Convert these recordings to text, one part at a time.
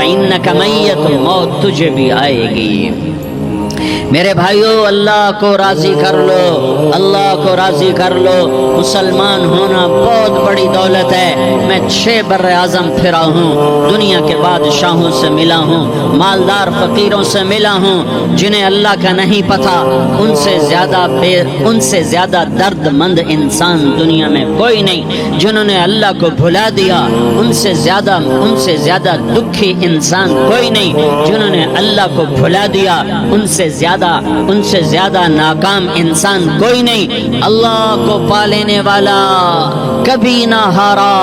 فإنک میت، موت تجھے بھی آئے گی۔ میرے بھائیو، اللہ کو راضی کر لو، اللہ کو راضی کر لو۔ مسلمان ہونا بہت بڑی دولت ہے۔ میں 6 بر اعظم پھرا ہوں، دنیا کے بادشاہوں سے ملا ہوں، مالدار فقیروں سے ملا ہوں، جنہیں اللہ کا نہیں پتہ، ان سے زیادہ درد مند انسان دنیا میں کوئی نہیں۔ جنہوں نے اللہ کو بھلا دیا، ان سے زیادہ دکھی انسان کوئی نہیں۔ جنہوں نے اللہ کو بھلا دیا، ان سے زیادہ ناکام انسان کوئی نہیں۔ اللہ کو پا لینے والا کبھی نہ ہارا،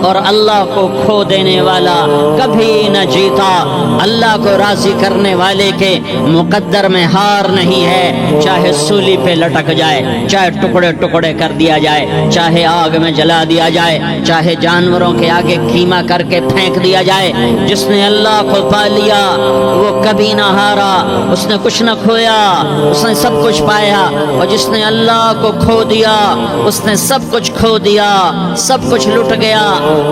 اور اللہ کو کھو دینے والا کبھی نہ جیتا۔ اللہ کو راضی کرنے والے کے مقدر میں ہار نہیں ہے، چاہے سولی پہ لٹک جائے، چاہے ٹکڑے ٹکڑے کر دیا جائے، چاہے آگ میں جلا دیا جائے، چاہے جانوروں کے آگے قیمہ کر کے پھینک دیا جائے۔ جس نے اللہ کو پا لیا وہ کبھی نہ ہارا، اس نے کچھ نہ کھویا، اس نے سب کچھ پایا۔ اور جس نے اللہ کو کھو دیا، اس نے سب کچھ کھو دیا، سب کچھ لٹ گیا۔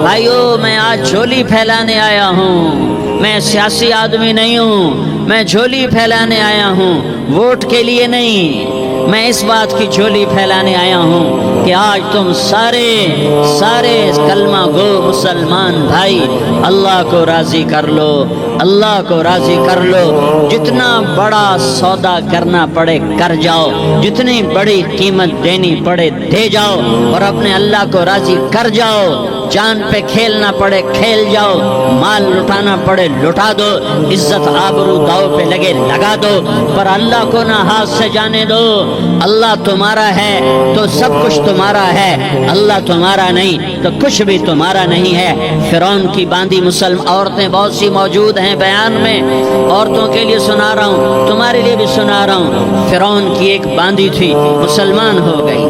بھائیو، میں آج جھولی پھیلانے آیا ہوں، میں سیاسی آدمی نہیں ہوں، میں جھولی پھیلانے آیا ہوں، ووٹ کے لیے نہیں۔ میں اس بات کی جھولی پھیلانے آیا ہوں کہ آج تم سارے کلمہ گو مسلمان بھائی اللہ کو راضی کر لو، اللہ کو راضی کر لو۔ جتنا بڑا سودا کرنا پڑے کر جاؤ، جتنی بڑی قیمت دینی پڑے دے جاؤ، اور اپنے اللہ کو راضی کر جاؤ۔ جان پہ کھیلنا پڑے کھیل جاؤ، مال لٹانا پڑے لٹا دو، عزت آبرو داؤ پہ لگے لگا دو، پر اللہ کو نہ ہاتھ سے جانے دو۔ اللہ تمہارا ہے تو سب کچھ تمہارا ہے، اللہ تمہارا نہیں تو کچھ بھی تمہارا نہیں ہے۔ فرعون کی باندھی مسلم عورتیں بہت سی موجود ہیں بیان میں، عورتوں کے لیے سنا رہا ہوں، تمہارے لیے بھی سنا رہا ہوں۔ فرعون کی ایک باندھی تھی، مسلمان ہو گئی۔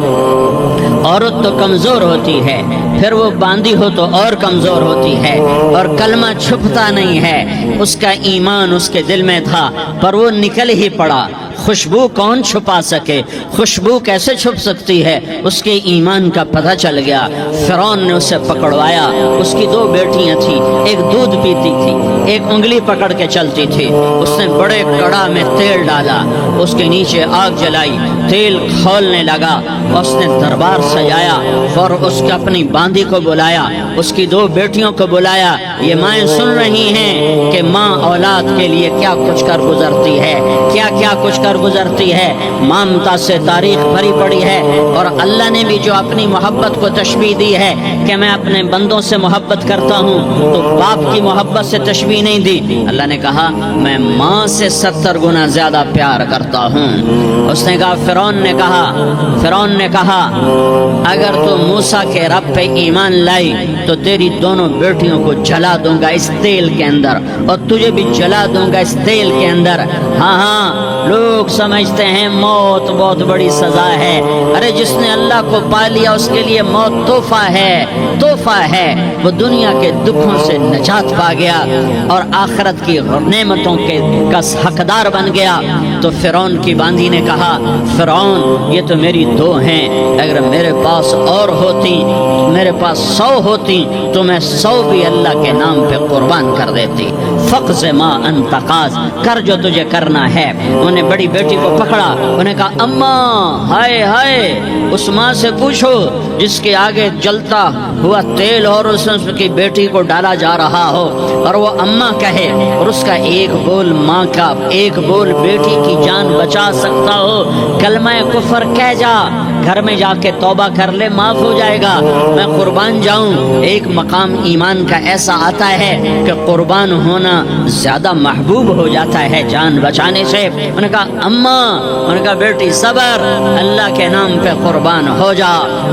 عورت تو کمزور ہوتی ہے، پھر وہ باندھی ہو تو اور کمزور ہوتی ہے، اور کلمہ چھپتا نہیں ہے۔ اس کا ایمان اس کے دل میں تھا، پر وہ نکل ہی پڑا۔ خوشبو کون چھپا سکے؟ خوشبو کیسے چھپ سکتی ہے؟ اس کے ایمان کا پتہ چل گیا۔ فرعون نے اسے پکڑوایا۔ اس کی 2 بیٹیاں تھیں، ایک دودھ پیتی تھی، ایک انگلی پکڑ کے چلتی تھی۔ اس نے بڑے کڑا میں تیل ڈالا، اس کے نیچے آگ جلائی، تیل کھولنے لگا، اس نے دربار سجایا، اور اس کے اپنی باندھی کو بلایا، اس کی 2 بیٹیوں کو بلایا۔ یہ مائیں سن رہی ہیں کہ ماں اولاد کے لیے کیا کچھ کر گزرتی ہے، کیا کچھ کر گزرتی ہے۔ مامتا سے تاریخ بھری پڑی ہے، اور اللہ نے بھی جو اپنی محبت کو تشبیہ دی ہے کہ میں اپنے بندوں سے محبت کرتا ہوں، تو باپ کی محبت سے تشبیہ نہیں دی۔ اللہ نے کہا میں ماں سے 70 گنا زیادہ پیار کرتا ہوں۔ اس نے کہا، فرعون نے کہا اگر تو موسیٰ کے رب پہ ایمان لائی تو تیری دونوں بیٹیوں کو جلا دوں گا اس تیل کے اندر، اور تجھے بھی جلا دوں گا اس تیل کے اندر۔ ہاں لوگ سمجھتے ہیں موت بہت بڑی سزا ہے۔ ارے جس نے اللہ کو پا لیا اس کے لیے موت تحفہ ہے۔ وہ دنیا کے دکھوں سے نجات پا گیا اور آخرت کی نعمتوں کا حقدار بن گیا۔ تو فرعون کی باندھی نے کہا، فرعون یہ تو میری 2 ہیں، اگر میرے پاس اور ہوتی، میرے پاس 100 ہوتی تو میں 100 بھی اللہ کے نام پہ قربان کر دیتی۔ فقض ما انت قاض، کر جو تجھے کرنا ہے۔ انہوں نے بڑی بیٹی کو پکڑا، انہوں نے کہا اماں ہائے اس ماں سے پوچھو جس کے آگے جلتا ہوا تیل اور اس کی بیٹی کو ڈالا جا رہا ہو، اور وہ اماں کہے، اور اس کا ایک بول ماں کا، ایک بول بیٹی کی جان بچا سکتا ہو۔ کلمہ کفر کہہ جا، گھر میں جا کے توبہ کر لے، معاف ہو جائے گا۔ میں قربان جاؤں۔ ایک مقام ایمان کا ایسا آتا ہے کہ قربان ہونا زیادہ محبوب ہو جاتا ہے جان بچانے سے۔ انہوں نے کہا اماں، انہوں نے کہا بیٹی صبر، اللہ کے نام پہ قربان ہو جا۔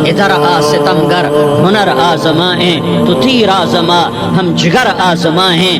ادھر آ ستمگر، ہنر آزمائیں تو تیر آزما، ہم جگر آزمائیں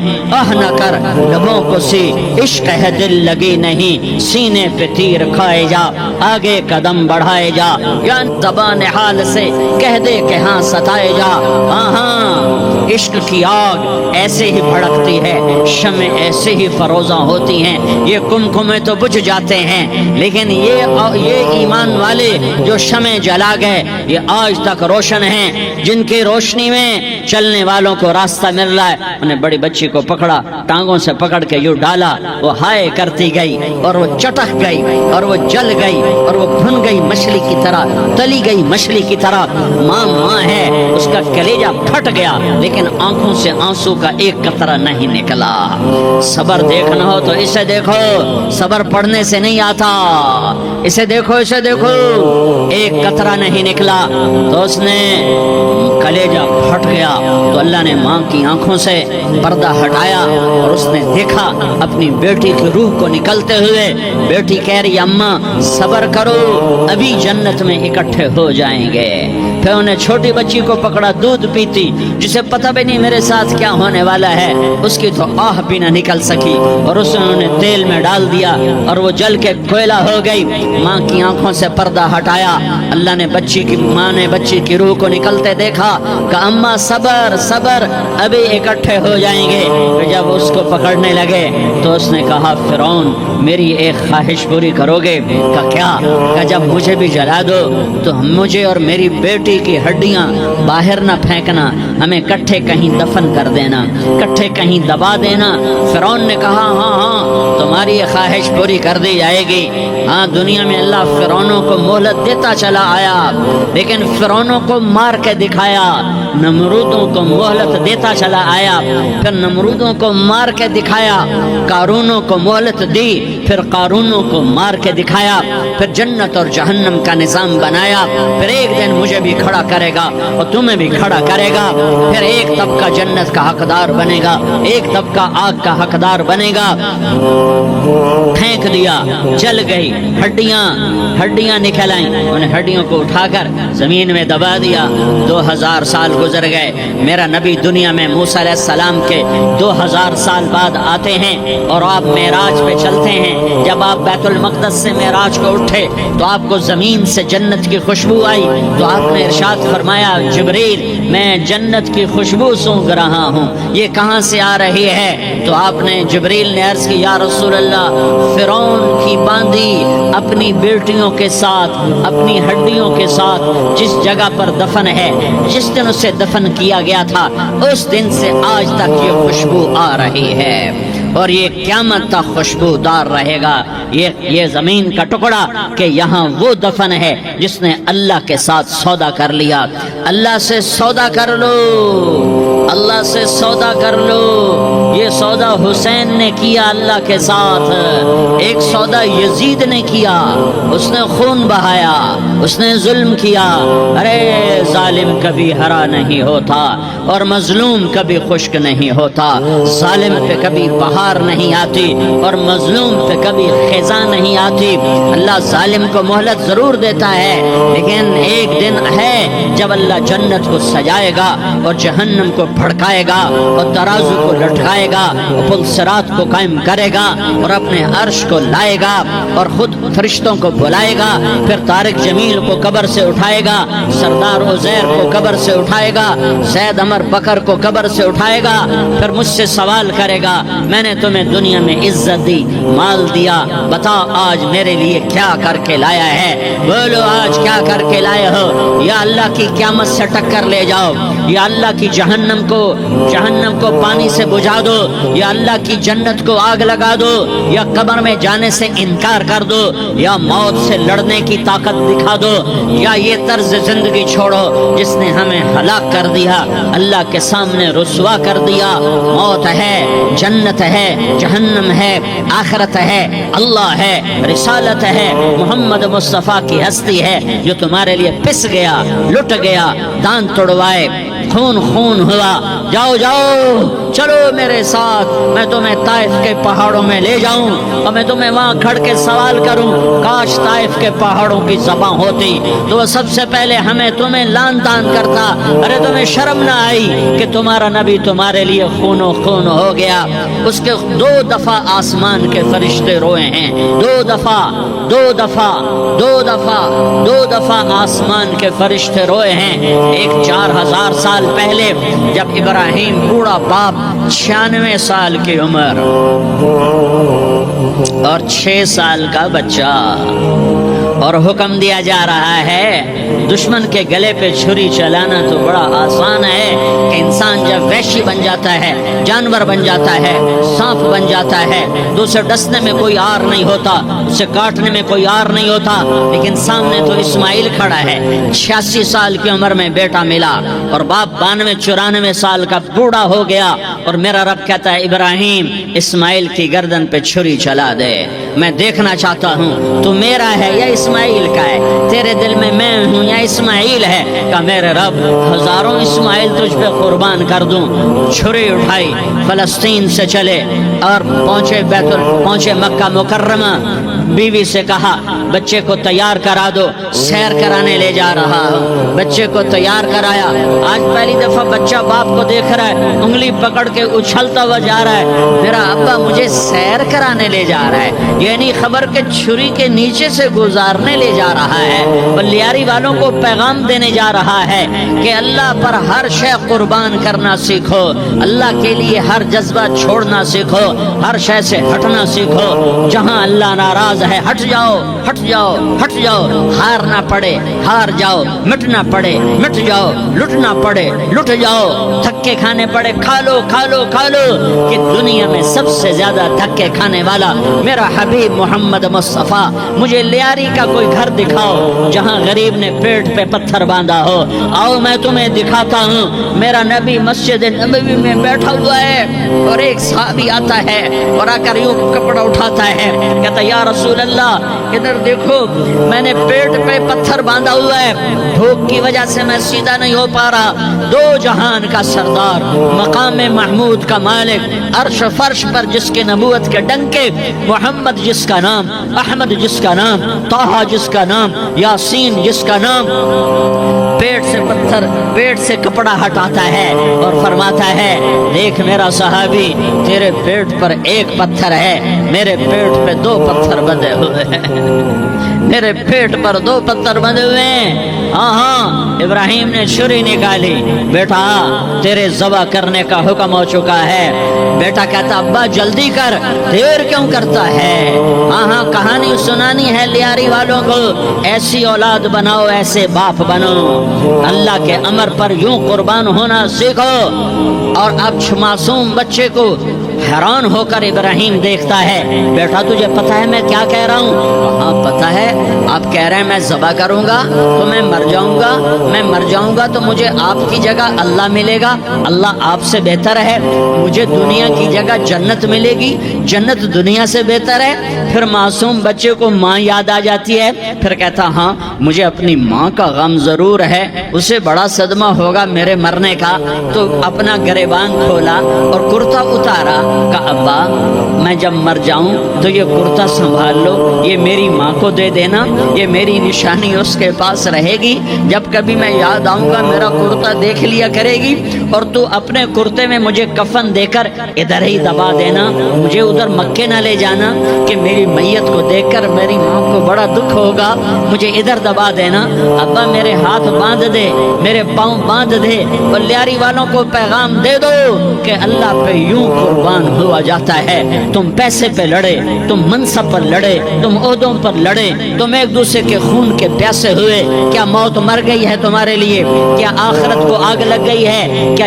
نہ کر لبوں کو سی، عشق ہے دل لگی نہیں، سینے پہ تیر کھائے جا، آگے قدم بڑھائے جا، یا زبان حال سے کہہ دے کہ ہاں ستائے جا۔ ہاں عشق کی آگ ایسے ہی بھڑکتی ہے، شمع ایسے ہی فروزاں ہوتی ہیں، یہ کمکمے تو بجھ جاتے ہیں، لیکن یہ ایمان والے جو شمع جلا گئے یہ آج تک روشن ہیں، جن کی روشنی میں چلنے والوں کو راستہ مل رہا ہے۔ انہیں بڑی بچی کو پکڑا، ٹانگوں سے پکڑ کے یوں ڈالا، وہ ہائے کرتی گئی اور وہ چٹک گئی اور وہ جل گئی اور وہ بھن گئی مچھلی کی طرح، تلی گئی مچھلی کی طرح۔ ماں ہے، اس کا کلیجہ پھٹ گیا، لیکن آنکھوں سے آنسو کا ایک قطرہ نہیں نکلا۔ صبر دیکھنا ہو تو اسے دیکھو، صبر پڑھنے سے نہیں آتا، اسے دیکھو، اسے دیکھو، ایک قطرہ نہیں نکلا تو اس نے کلیجہ پھٹ گیا۔ تو اللہ نے ماں کی آنکھوں سے پردہ ہٹایا اور اس نے دیکھا اپنی بیٹی کی روح کو نکلتے ہوئے۔ بیٹی کہہ رہی اماں صبر کرو، ابھی جنت میں اکٹھے ہو جائیں گے۔ پھر انہیں چھوٹی بچی کو پکڑا، دودھ پیتی، جسے پتہ بھی نہیں میرے ساتھ کیا ہونے والا ہے، اس کی تو آہ بھی نہ نکل سکی، اور اس نے انہیں تیل میں ڈال دیا اور وہ جل کے کوئلہ ہو گئی۔ ماں کی آنکھوں سے پردہ ہٹایا، اللہ نے ماں نے بچی کی روح کو نکلتے دیکھا کہ اماں صبر صبر، ابھی اکٹھے ہو جائیں گے۔ پھر جب اس کو پکڑنے لگے تو اس نے کہا فرعون میری ایک خواہش پوری کرو گے؟ کہ کیا؟ کہ جب مجھے بھی جلا دو تو مجھے اور میری بیٹی کی ہڈیاں باہر نہ پھینکنا، ہمیں کٹھے کہیں دفن کر دینا، کٹھے کہیں دبا دینا۔ فرعون نے کہا ہاں تمہاری یہ خواہش پوری کر دی جائے گی۔ ہاں دنیا میں اللہ فرعونوں کو مہلت دیتا چلا آیا، لیکن فرعونوں کو مار کے دکھایا، نمرودوں کو مہلت دیتا چلا آیا، پھر نمرودوں کو مار کے دکھایا، قارونوں کو مہلت دی، پھر قارونوں کو مار کے دکھایا، پھر جنت اور جہنم کا نظام بنایا۔ پھر ایک دن مجھے بھی کھڑا کرے گا اور تمہیں بھی کھڑا کرے گا، پھر ایک طبقہ جنت کا حقدار بنے گا، ایک طبقہ آگ کا حقدار بنے گا۔ پھینک دیا، جل گئی، ہڈیاں نکل آئیں، انہیں ہڈیوں کو اٹھا کر زمین میں دبا دیا۔ 2000 سال گزر گئے، میرا نبی دنیا میں موسیٰ علیہ السلام کے 2000 سال بعد آتے ہیں اور آپ معراج پہ چلتے ہیں۔ جب آپ بیت المقدس سے معراج کو اٹھے تو آپ کو زمین سے جنت کی خوشبو آئی، تو آپ نے ارشاد فرمایا جبریل میں جنت کی خوشبو سونگ رہا ہوں، یہ کہاں سے آ رہی ہے؟ تو آپ نے جبریل نے عرض کی یا رسول اللہ فرعون کی باندھی اپنی بیٹیوں کے ساتھ، اپنی ہڈیوں کے ساتھ جس جگہ پر دفن ہے، جس دن اسے دفن کیا گیا تھا، اس دن سے آج تک یہ خوشبو آ رہی ہے، اور یہ قیامت تک خوشبودار رہے گا۔ یہ زمین کا ٹکڑا کہ یہاں وہ دفن ہے جس نے اللہ کے ساتھ سودا کر لیا۔ اللہ سے سودا کر لو، اللہ سے سودا کر لو۔ یہ سودا حسین نے کیا اللہ کے ساتھ، ایک سودا یزید نے کیا، اس نے خون بہایا، اس نے ظلم کیا۔ ارے ظالم کبھی ہرا نہیں ہوتا اور مظلوم کبھی خشک نہیں ہوتا، ظالم پہ کبھی بہار نہیں آتی اور مظلوم پہ کبھی خزاں نہیں آتی۔ اللہ ظالم کو مہلت ضرور دیتا ہے، لیکن ایک دن ہے جب اللہ جنت کو سجائے گا اور جہنم کو بھڑکائے گا اور ترازو کو لٹکائے گا اور پل صراط کو قائم کرے گا اور اپنے عرش کو لائے گا اور خود فرشتوں کو بلائے گا، پھر طارق جمیل کو قبر سے اٹھائے گا، سردار عزیر کو قبر سے اٹھائے گا، زید عمر بکر کو قبر سے اٹھائے گا، پھر مجھ سے سوال کرے گا میں نے تمہیں دنیا میں عزت دی، مال دیا، بتا آج میرے لیے کیا کر کے لایا ہے؟ بولو آج کیا کر کے لائے ہو؟ یا اللہ کی قیامت سے ٹکر لے جاؤ، یا اللہ کی جہنم کو پانی سے بجھا دو، یا اللہ کی جنت کو آگ لگا دو، یا قبر میں جانے سے انکار کر دو، یا موت سے لڑنے کی طاقت دکھا دو، یا یہ طرز زندگی چھوڑو جس نے ہمیں ہلاک کر دیا، اللہ کے سامنے رسوا کر دیا۔ موت ہے، جنت ہے، جہنم ہے، آخرت ہے، اللہ ہے، رسالت ہے، محمد مصطفیٰ کی ہستی ہے جو تمہارے لیے پس گیا، لٹ گیا، دانت توڑوائے، خون ہوا۔ جاؤ چلو میرے ساتھ، میں تمہیں طائف کے پہاڑوں میں لے جاؤں اور میں تمہیں وہاں کھڑ کے سوال کروں، کاش طائف کے پہاڑوں کی زبان ہوتی تو وہ سب سے پہلے تمہیں لان تان کرتا۔ ارے تمہیں شرم نہ آئی کہ تمہارا نبی تمہارے لیے خون ہو گیا؟ اس کے 2 دفعہ آسمان کے فرشتے روئے ہیں، 2 دفعہ دو دفعہ آسمان کے فرشتے روئے ہیں. ایک 4000 سال پہلے جب ابراہیم بوڑھا باپ 96 سال کی عمر اور 6 سال کا بچہ، اور حکم دیا جا رہا ہے دشمن کے گلے پہ چھری چلانا تو بڑا آسان ہے کہ انسان جب وحشی بن جاتا ہے، جانور بن جاتا ہے، سانپ بن جاتا ہے تو اسے ڈسنے میں کوئی آر نہیں ہوتا، اسے کاٹنے میں کوئی آر نہیں ہوتا. لیکن سامنے تو اسماعیل کھڑا ہے، 86 سال کی عمر میں بیٹا ملا اور باپ 92-94 سال کا بوڑھا ہو گیا، اور میرا رب کہتا ہے ابراہیم اسماعیل کی گردن پہ چھری چلا دے. میں دیکھنا چاہتا ہوں تو میرا ہے یا اسماعیل کا ہے، تیرے دل میں میں ہوں یا اسماعیل ہے. کہ میرے رب ہزاروں اسماعیل تجھ پہ قربان کر دوں. چھری اٹھائی، فلسطین سے چلے اور پہنچے مکہ مکرمہ. بیوی سے کہا بچے کو تیار کرا دو، سیر کرانے لے جا رہا ہوں. بچے کو تیار کرایا. آج پہلی دفعہ بچہ باپ کو دیکھ رہا ہے، انگلی پکڑ کے اچھلتا ہوا جا رہا ہے، میرا ابا مجھے سیر کرانے لے جا رہا ہے. یہ نہیں خبر کہ چھری کے نیچے سے گزارنے لے جا رہا ہے. بلیاری والوں کو پیغام دینے جا رہا ہے کہ اللہ پر ہر شے قربان کرنا سیکھو، اللہ کے لیے ہر جذبہ چھوڑنا سیکھو، ہر شے سے ہٹنا سیکھو. جہاں اللہ ناراض ہے ہٹ جاؤ، ہٹ جاؤ، ہٹ جاؤ. ہارنا پڑے ہار جاؤ، مٹنا پڑے مٹ جاؤ، لٹنا پڑے لٹ جاؤ، دھکے کھانے پڑے کھا لو کھا لو کھا لو. کہ دنیا میں سب سے زیادہ دھکے کھانے والا میرا حبیب محمد مصطفیٰ. مجھے لیاری کا کوئی گھر دکھاؤ جہاں غریب نے پیٹ پہ پتھر باندھا ہو. آؤ میں تمہیں دکھاتا ہوں. میرا نبی مسجد نبوی میں بیٹھا ہوا ہے اور ایک صحابی آتا ہے اور آ کر یوں کپڑا اٹھاتا ہے، کہتا یا رسول اللہ ادھر دیکھو، میں نے پیٹ پہ پتھر باندھا ہوا ہے، بھوک کی وجہ سے میں سیدھا نہیں ہو پا رہا. دو جہان کا سردار، مقام محمود کا مالک، عرش فرش پر جس کے نبوت کے ڈنکے، محمد جس کا نام، احمد جس کا نام، طٰہٰ جس کا نام، یاسین جس کا نام، پیٹ سے پتھر، پیٹ سے کپڑا ہٹاتا ہے اور فرماتا ہے دیکھ میرا صحابی، تیرے پیٹ پر ایک پتھر ہے، میرے پیٹ پہ 2 پتھر بندھے ہوئے ہیں. میرے پیٹ پر 2 پتھر بندھے ہوئے ہیں. ہاں ابراہیم نے چھری نکالی، بیٹا تیرے ذبح کرنے کا حکم ہو چکا ہے. بیٹا کہتا ابا جلدی کر، دیر کیوں کرتا ہے؟ ہاں کہانی سنانی ہے لیاری والوں کو. ایسی اولاد بناؤ، ایسے باپ بنو، اللہ کے امر پر یوں قربان ہونا سیکھو. اور اب معصوم بچے کو حیران ہو کر ابراہیم دیکھتا ہے، بیٹا تجھے پتہ ہے میں کیا کہہ رہا ہوں؟ ہاں پتہ ہے. آپ کہہ رہے ہیں میں ذبح کروں گا تو میں مر جاؤں گا، میں مر جاؤں گا تو مجھے آپ کی جگہ اللہ ملے گا، اللہ آپ سے بہتر ہے. مجھے دنیا کی جگہ جنت ملے گی، جنت دنیا سے بہتر ہے. پھر معصوم بچے کو ماں یاد آ جاتی ہے. پھر کہتا ہاں مجھے اپنی ماں کا غم ضرور ہے، اسے بڑا صدمہ ہوگا میرے مرنے کا. تو اپنا گریبان کھولا اور کرتا اتارا. کہا ابا میں جب مر جاؤں تو یہ کرتا سنبھال لو، یہ میری ماں کو دے دینا، یہ میری نشانی اس کے پاس رہے گی. جب کبھی میں یاد آؤں گا میرا کرتا دیکھ لیا کرے گی، اور تو اپنے کرتے میں مجھے کفن دے کر ادھر ہی دبا دینا، مجھے ادھر مکے نہ لے جانا کہ میری میت کو دیکھ کر میری ماں کو بڑا دکھ ہوگا، مجھے ادھر دبا دینا. ابا میرے ہاتھ باندھ دے، میرے پاؤں باندھ دے. اور لیاری والوں کو پیغام دے دو کہ اللہ پہ یوں قربان ہوا جاتا ہے. تم پیسے پہ لڑے، تم منصب پر لڑے، تم عہدوں پر لڑے، تم ایک دوسرے کے خون کے پیاسے ہوئے. کیا موت مر گئی ہے تمہارے لیے؟ کیا آخرت کو آگ لگ گئی ہے؟ کیا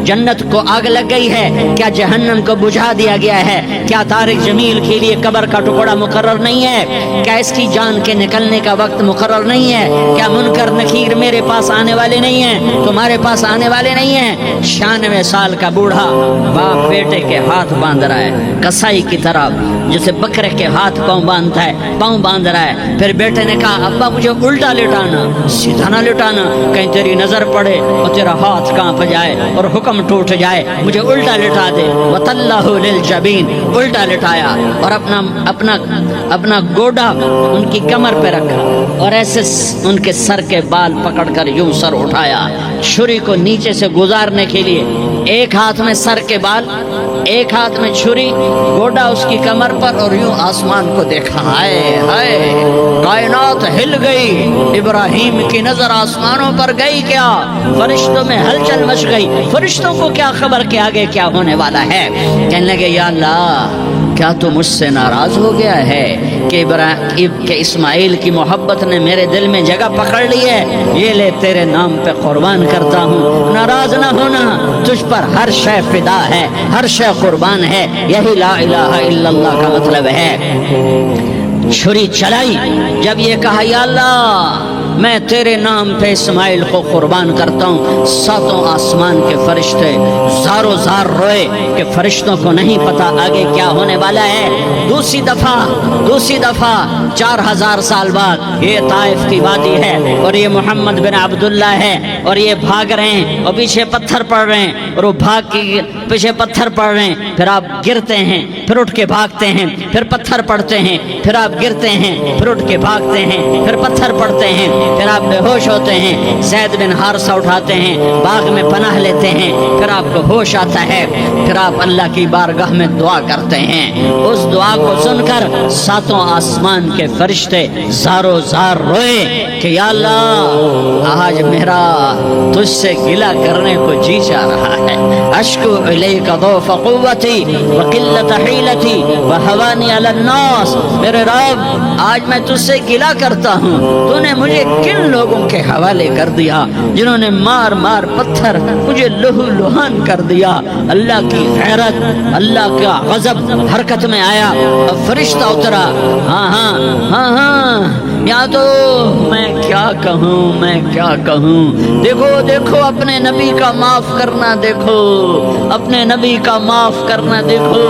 جنت کو آگ لگ گئی ہے؟ کیا جہنم کو بجھا دیا گیا ہے؟ کیا طارق جمیل کے لیے قبر کا ٹکڑا مقرر نہیں ہے؟ کیا اس کی جان کے نکلنے کا وقت مقرر نہیں ہے؟ کیا منکر نکیر میرے پاس آنے والے نہیں ہیں، تمہارے پاس آنے والے نہیں ہیں؟ 96 سال کا بوڑھا باپ بیٹے کے ہاتھ باندھ رہا ہے کسائی کی طرح، جسے بکرے کے ہاتھ پاؤں باندھتا ہے، پاؤں باندھ رہا ہے. پھر بیٹے نے کہا ابا مجھے الٹا لٹانا، سیدھا نہ لٹانا، کہیں تیری نظر پڑے اور تیرا ہاتھ کانپ جائے اور حکم ٹوٹ جائے. مجھے الٹا لٹا دے. وَتَلَّهُ لِلْجَبِينِ، الٹا لٹایا اور اپنا گوڈا ان کی کمر پہ رکھا اور ایسے ان کے سر کے بال پکڑ کر یوں سر اٹھایا. چھری کو نیچے سے گزارنے کے لیے ایک ہاتھ میں سر کے بال، ایک ہاتھ میں چھری، گوڈا اس کی کمر پر، اور یوں آسمان کو دیکھا، ہائے ہائے کائنات ہل گئی، ابراہیم کی نظر آسمانوں پر گئی، کیا فرشتوں میں ہلچل مچ گئی، فرشتوں کو کیا خبر کہ آگے کیا ہونے والا ہے۔ کہنے لگے یا اللہ کیا تو مجھ سے ناراض ہو گیا ہے کہ اسماعیل کی محبت نے میرے دل میں جگہ پکڑ لی ہے، یہ لے تیرے نام پہ قربان کرتا ہوں۔ ناراض نہ ہونا، تجھ پر ہر شے فدا ہے، ہر شے قربان ہے، یہی لا الہ الا اللہ کا مطلب ہے۔ چھری چلائی، جب یہ کہا یا اللہ میں تیرے نام پہ اسماعیل کو قربان کرتا ہوں، ساتوں آسمان کے فرشتے زارو زار روئے کہ فرشتوں کو نہیں پتا آگے کیا ہونے والا ہے۔ دوسری دفعہ 4000 سال بعد یہ طائف کی وادی ہے اور یہ محمد بن عبداللہ ہے اور یہ بھاگ رہے ہیں اور پیچھے پتھر پڑ رہے ہیں اور وہ بھاگ کے پیچھے پتھر پڑ رہے ہیں، پھر آپ گرتے ہیں، پھر اٹھ کے بھاگتے ہیں، پھر پتھر پڑتے ہیں، پھر آپ گرتے ہیں، پھر اٹھ کے بھاگتے ہیں، پھر پتھر پڑتے ہیں، پھر آپ بے ہوش ہوتے ہیں، زید بن حارثہ اٹھاتے ہیں، باغ میں پناہ لیتے ہیں، پھر آپ کو ہوش آتا ہے، پھر آپ اللہ کی بارگاہ میں دعا کرتے ہیں۔ اس دعا کو سن کر ساتوں آسمان کے فرشتے زارو زار روئے کہ یا اللہ آج میرا تجھ سے گلہ کرنے کو جی چاہ رہا ہے، اشکو الیک ضعف قوتی وقلت حیلتی وہوانی علی الناس، میرے رب آج میں تجھ سے گلہ کرتا ہوں، تو نے مجھے کن لوگوں کے حوالے کر دیا جنہوں نے مار مار پتھر مجھے لہو لہان کر دیا۔ اللہ کی غیرت، اللہ کا غضب حرکت میں آیا، اب فرشتہ اترا، ہاں یا تو میں کیا کہوں، دیکھو اپنے نبی کا معاف کرنا، دیکھو اپنے نبی کا معاف کرنا، دیکھو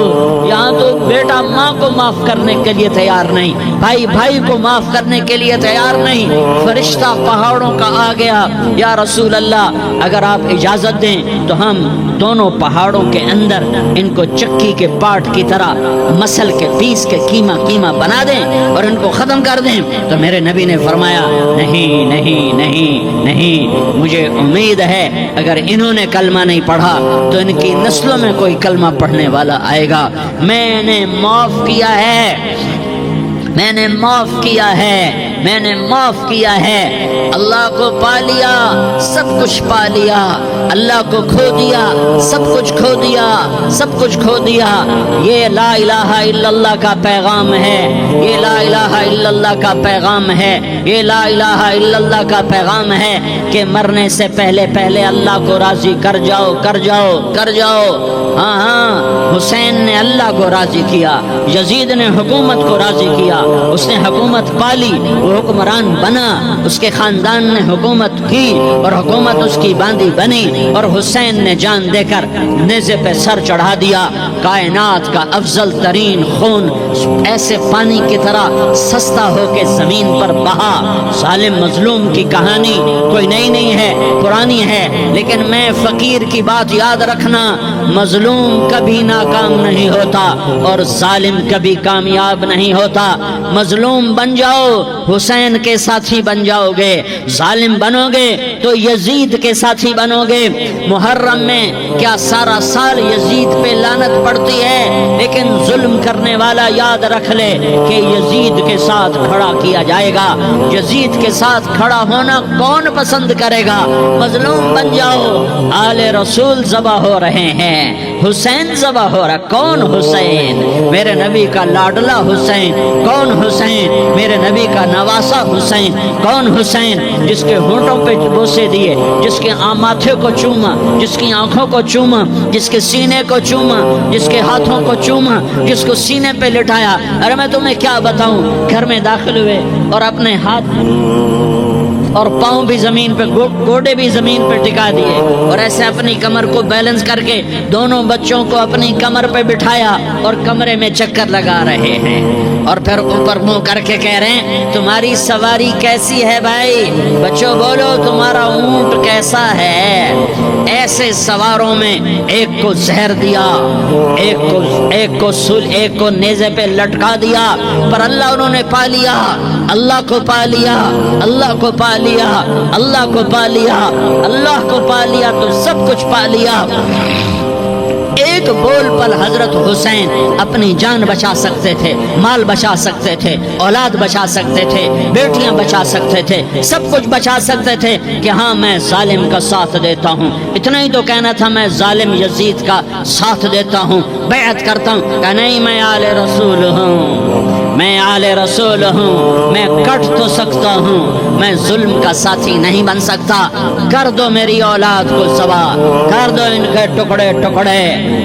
یہاں تو بیٹا ماں کو معاف کرنے کے لیے تیار نہیں، بھائی کو معاف کرنے کے لیے تیار نہیں۔ فرشتہ پہاڑوں کا آ گیا، یا رسول اللہ اگر آپ اجازت دیں تو ہم دونوں پہاڑوں کے اندر ان کو چکی کے پاٹ کی طرح مسل کے پیس کے کیما بنا دیں اور ان کو ختم کر دیں۔ تو میرے نبی نے فرمایا نہیں، مجھے امید ہے اگر انہوں نے کلمہ نہیں پڑھا تو ان کی نسلوں میں کوئی کلمہ پڑھنے والا آئے گا۔ میں نے معاف کیا ہے، اللہ کو پا لیا، سب کچھ پا لیا، اللہ کو کھو دیا، سب کچھ کھو دیا۔ یہ لا الہ الا اللہ کا پیغام ہے، یہ لا الہ الا اللہ کا پیغام ہے، یہ لا الہ الا اللہ کا پیغام ہے کہ مرنے سے پہلے اللہ کو راضی کر جاؤ۔ ہاں حسین نے اللہ کو راضی کیا، یزید نے حکومت کو راضی کیا، اس نے حکومت پالی، وہ حکمران بنا، اس کے خاندان نے حکومت کی اور حکومت اس کی باندھی بنی، اور حسین نے جان دے کر نیزے پہ سر چڑھا دیا۔ کائنات کا افضل ترین خون ایسے پانی کی طرح سستا ہو کے زمین پر بہا۔ ظالم مظلوم کی کہانی کوئی نئی نہیں ہے، پرانی ہے، لیکن میں فقیر کی بات یاد رکھنا، مظلوم کبھی ناکام نہیں ہوتا اور ظالم کبھی کامیاب نہیں ہوتا۔ مظلوم بن جاؤ حسین کے ساتھی بن جاؤ گے، ظالم بنو گے تو یزید کے ساتھی بنو گے۔ محرم میں کیا سارا سال یزید پہ لعنت پڑتی ہے، لیکن ظلم کرنے والا یاد رکھ لے کہ یزید کے ساتھ کھڑا کیا جائے گا۔ یزید کے ساتھ کھڑا ہونا کون پسند کرے گا؟ مظلوم بن جاؤ۔ آل رسول ذبح ہو رہے ہیں، حسین ذبح ہو رہا، کون حسین؟ میرے نبی کا لاڈلا حسین، کون حسین؟ میرے نبی کا نواسا حسین، کون حسین؟ جس کے ہونٹوں پہ بوسے دیے، جس کے ماتھے کو چوما، جس کی آنکھوں کو چوما، جس کے سینے کو چوما، جس کے ہاتھوں کو چوما، جس کو سینے پہ لٹایا۔ ارے میں تمہیں کیا بتاؤں، گھر میں داخل ہوئے اور اپنے ہاتھ اور پاؤں بھی زمین پہ، گوڈے بھی زمین پہ ٹکا دیے اور ایسے اپنی کمر کو بیلنس کر کے دونوں بچوں کو اپنی کمر پہ بٹھایا اور کمرے میں چکر لگا رہے ہیں، اور پھر اوپر منہ کر کے کہہ رہے ہیں تمہاری سواری کیسی ہے بھائی؟ بچوں بولو تمہارا اونٹ کیسا ہے؟ ایسے سواروں میں ایک کو زہر دیا، ایک کو نیزے پہ لٹکا دیا، پر اللہ انہوں نے پا لیا، اللہ کو پا لیا، اللہ کو پا لیا، اللہ کو پا لیا، اللہ کو پا لیا تو سب کچھ پا لیا۔ ایک بول پر حضرت حسین اپنی جان بچا سکتے تھے، مال بچا سکتے تھے، اولاد بچا سکتے تھے، بیٹیاں بچا سکتے تھے، سب کچھ بچا سکتے تھے کہ ہاں میں ظالم کا ساتھ دیتا ہوں۔ اتنا ہی تو کہنا تھا میں ظالم یزید کا ساتھ دیتا ہوں، بیعت کرتا ہوں، کہ نہیں میں آل رسول ہوں، میں آل رسول ہوں، میں کٹ تو سکتا ہوں، میں ظلم کا ساتھی نہیں بن سکتا۔ کر دو میری اولاد کو ذبح، کر دو ان کے ٹکڑے ٹکڑے،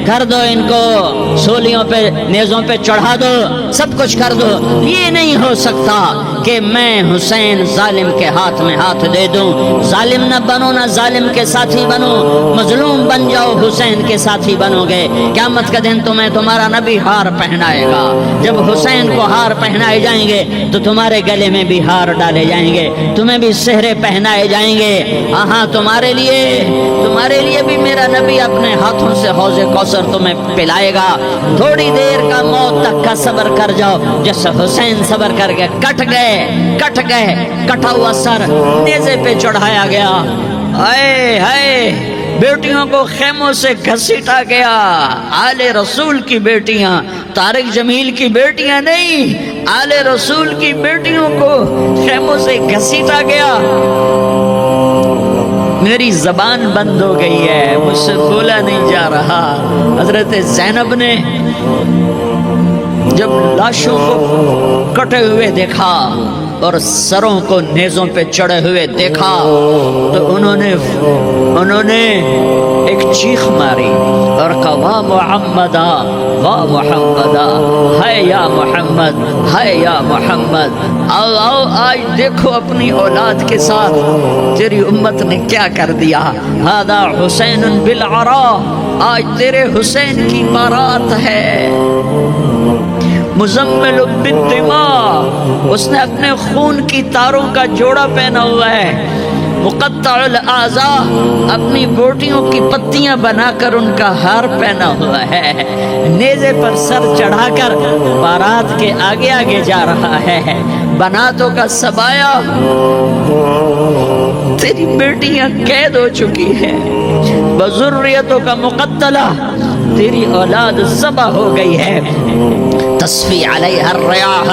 کر دو ان کو سولیوں پہ نیزوں پہ چڑھا دو، سب کچھ کر دو۔ یہ نہیں ہو سکتا کہ میں حسین ظالم کے ہاتھ میں ہاتھ دے دوں۔ ظالم نہ بنو، نہ ظالم کے ساتھی بنو، مظلوم بن جاؤ، حسین کے ساتھی بنو گے۔ قیامت کا دن تمہیں تمہارا نبی ہار پہنائے گا۔ جب حسین کو ہار پہنائے جائیں گے تو تمہارے گلے میں بھی ہار ڈالے جائیں گے، تمہیں بھی سہرے پہنائے جائیں گے۔ ہاں تمہارے لیے بھی میرا نبی اپنے ہاتھوں سے حوض کوثر تمہیں پلائے گا۔ تھوڑی دیر کا موت تک کا صبر کر جاؤ، جیسے حسین صبر کر کے کٹ گئے، کٹا ہوا سر نیزے پہ چڑھایا گیا۔ ہائے ہائے، بیٹیوں کو خیموں سے گھسیٹا گیا۔ آل رسول کی بیٹیاں، طارق جمیل کی بیٹیاں نہیں، آل رسول کی بیٹیوں کو خیموں سے گھسیٹا گیا۔ میری زبان بند ہو گئی ہے، مجھ سے بولا نہیں جا رہا۔ حضرت زینب نے جب لاشوں کو کٹے ہوئے دیکھا اور سروں کو نیزوں پہ چڑھے ہوئے دیکھا تو انہوں نے ایک چیخ ماری اور کہا واہ محمدہ، واہ محمدہ، ہے یا محمد، ہے یا محمد۔ آؤ آؤ، آج دیکھو اپنی اولاد کے ساتھ تیری امت نے کیا کر دیا۔ ہذا حسین بالعراء، آج تیرے حسین کی بارات ہے۔ مزمل بالدماء، اس نے اپنے خون کی تاروں کا جوڑا پہنا ہوا ہے۔ مقطع الاعضاء، اپنی بوٹیوں کی پتیاں بنا کر ان کا ہار پہنا ہوا ہے۔ نیزے پر سر چڑھا کر بارات کے آگے آگے جا رہا ہے۔ بناتوں کا سبایا، تیری بیٹیاں قید ہو چکی ہیں۔ بذریتوں کا مقتلہ، تیری اولاد ذبح ہو گئی ہے۔ تصفی علیہ الریاح،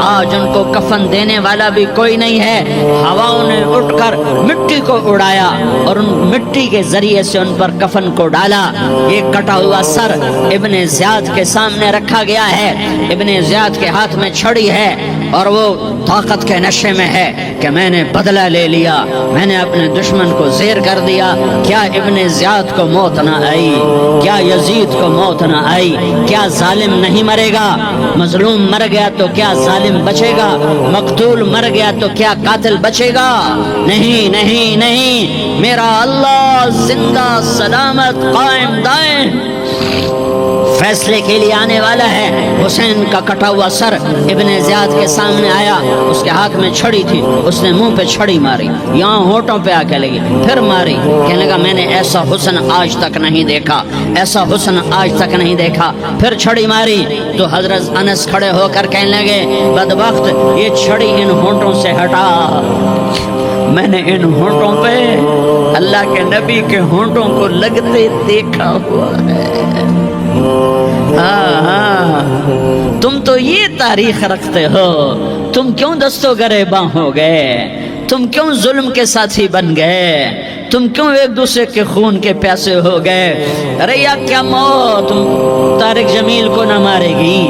آج ان کو کفن دینے والا بھی کوئی نہیں ہے۔ ہواؤں نے اٹھ کر مٹی کو اڑایا اور ان مٹی کے ذریعے سے ان پر کفن کو ڈالا۔ یہ کٹا ہوا سر ابن زیاد کے سامنے رکھا گیا ہے۔ ابن زیاد کے ہاتھ میں چھڑی ہے اور وہ طاقت کے نشے میں ہے کہ میں نے بدلہ لے لیا، میں نے اپنے دشمن کو زیر کر دیا۔ کیا ابن زیاد کو موت نہ آئی؟ کیا یزید کو موت نہ آئی؟ کیا ظالم نہیں مرے گا؟ مظلوم مر گیا تو کیا ظالم بچے گا؟ مقتول مر گیا تو کیا قاتل بچے گا؟ نہیں نہیں نہیں، میرا اللہ زندہ سلامت قائم دائم فیصلے کے لیے آنے والا ہے۔ حسین کا کٹا ہوا سر ابن زیاد کے سامنے آیا، اس کے ہاتھ میں چھڑی تھی، اس نے منہ پہ چھڑی ماری، یہاں ہونٹوں پہ آ کے لگی، پھر ماری، کہنے لگا میں نے ایسا حسن آج تک نہیں دیکھا، ایسا حسن آج تک نہیں دیکھا، پھر چھڑی ماری تو حضرت انس کھڑے ہو کر کہنے لگے بدبخت، یہ چھڑی ان ہونٹوں سے ہٹا، میں نے ان ہونٹوں پہ اللہ کے نبی کے ہونٹوں کو لگتے دیکھا ہوا ہے۔ ہاں، تم تو یہ تاریخ رکھتے ہو، تم کیوں دستوں گریباں ہو گئے؟ تم کیوں ظلم کے ساتھی بن گئے؟ تم کیوں ایک دوسرے کے خون کے پیاسے ہو گئے؟ ارے یا کیا موت طارق جمیل کو نہ مارے گی؟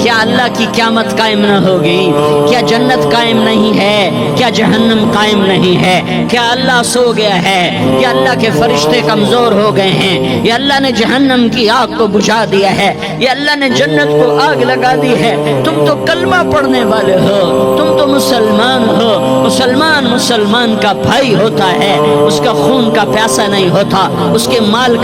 کیا اللہ کی قیامت قائم نہ ہوگی؟ کیا جنت قائم نہیں ہے؟ کیا جہنم قائم نہیں ہے؟ کیا اللہ سو گیا ہے؟ یا اللہ کے فرشتے کمزور ہو گئے ہیں؟ یا اللہ نے جہنم کی آگ کو بجھا دیا ہے؟ یا اللہ نے جنت کو آگ لگا دی ہے؟ تم تو کلمہ پڑھنے والے ہو، تم تو مسلمان ہو۔ مسلمان کا بھائی ہوتا ہے، اس کا خون کا پیاسا نہیں ہوتا، اس کے مال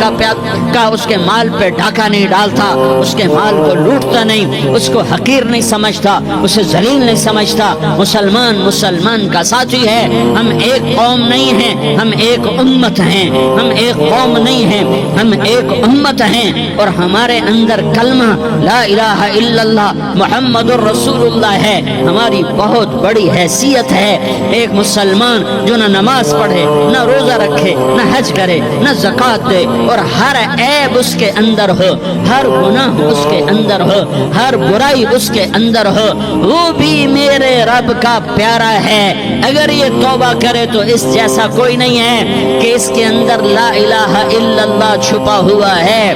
اس کے مال پہ ڈاکہ نہیں ڈالتا، اس کے مال کو لوٹتا نہیں، اس کو حقیر نہیں سمجھتا، اسے ذلیل نہیں سمجھتا۔ مسلمان کا ساتھی ہے۔ ہم ایک قوم نہیں ہیں، ہم ایک امت ہیں، ہم ایک قوم نہیں ہیں، ہم ایک امت ہیں، اور ہمارے اندر کلمہ لا الہ الا اللہ محمد الرسول اللہ ہے، ہماری بہت بڑی حیثیت ہے۔ ایک مسلمان جو نہ نماز پڑھے، نہ روزہ رکھے، رکھے، نہ حج کرے، نہ زکوٰۃ دے، اور ہر عیب اس کے اندر ہو، ہر گناہ اس کے اندر ہو، ہر برائی اس کے اندر ہو، وہ بھی میرے رب کا پیارا ہے۔ اگر یہ توبہ کرے تو اس جیسا کوئی نہیں ہے کہ اس کے اندر لا الہ الا اللہ چھپا ہوا ہے۔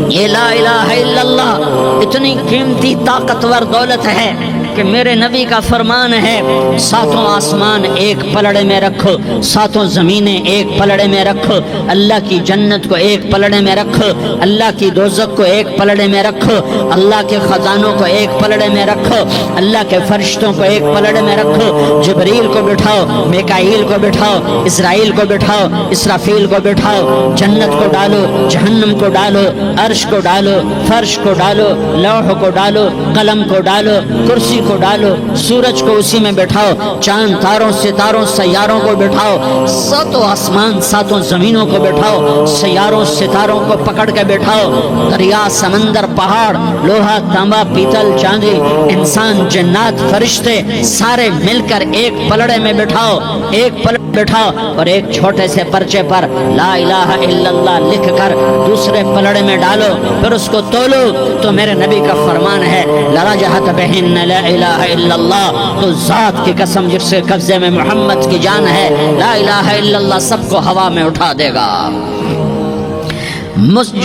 یہ لا الہ الا اللہ اتنی قیمتی طاقتور دولت ہے کہ میرے نبی کا فرمان ہے، ساتوں آسمان ایک پلڑے میں رکھو، ساتوں زمینیں ایک پلڑے میں رکھو، اللہ کی جنت کو ایک پلڑے میں رکھو، اللہ کی دوزخ کو ایک پلڑے میں رکھو، اللہ کے خزانوں کو ایک پلڑے میں رکھو، اللہ کے فرشتوں کو ایک پلڑے میں رکھو، جبریل کو بٹھاؤ، میکائیل کو بٹھاؤ، اسرائیل کو بٹھاؤ، اسرافیل کو بٹھاؤ، جنت کو ڈالو، جہنم کو ڈالو، عرش کو ڈالو، فرش کو ڈالو، لوح کو ڈالو، قلم کو ڈالو، کرسی کو ڈالو، سورج کو اسی میں بٹھاؤ، چاند تاروں ستاروں سیاروں کو بٹھاؤ، ساتوں آسمان ساتوں زمینوں کو بٹھاؤ، سیاروں ستاروں کو پکڑ کے بٹھاؤ، دریا سمندر پہاڑ لوہا تانبا پیتل چاندی انسان جنات فرشتے سارے مل کر ایک پلڑے میں بٹھاؤ، ایک پلڑے بٹھاؤ، اور ایک چھوٹے سے پرچے پر لا الہ الا اللہ لکھ کر دوسرے پلڑے میں ڈالو، پھر اس کو تولو تو میرے نبی کا فرمان ہے لرجحت بہن لا الہ الا اللہ، تو ذات کی قسم جس سے قبضے میں محمد کی جان ہے، لا الہ الا اللہ سب کو ہوا میں اٹھا دے گا۔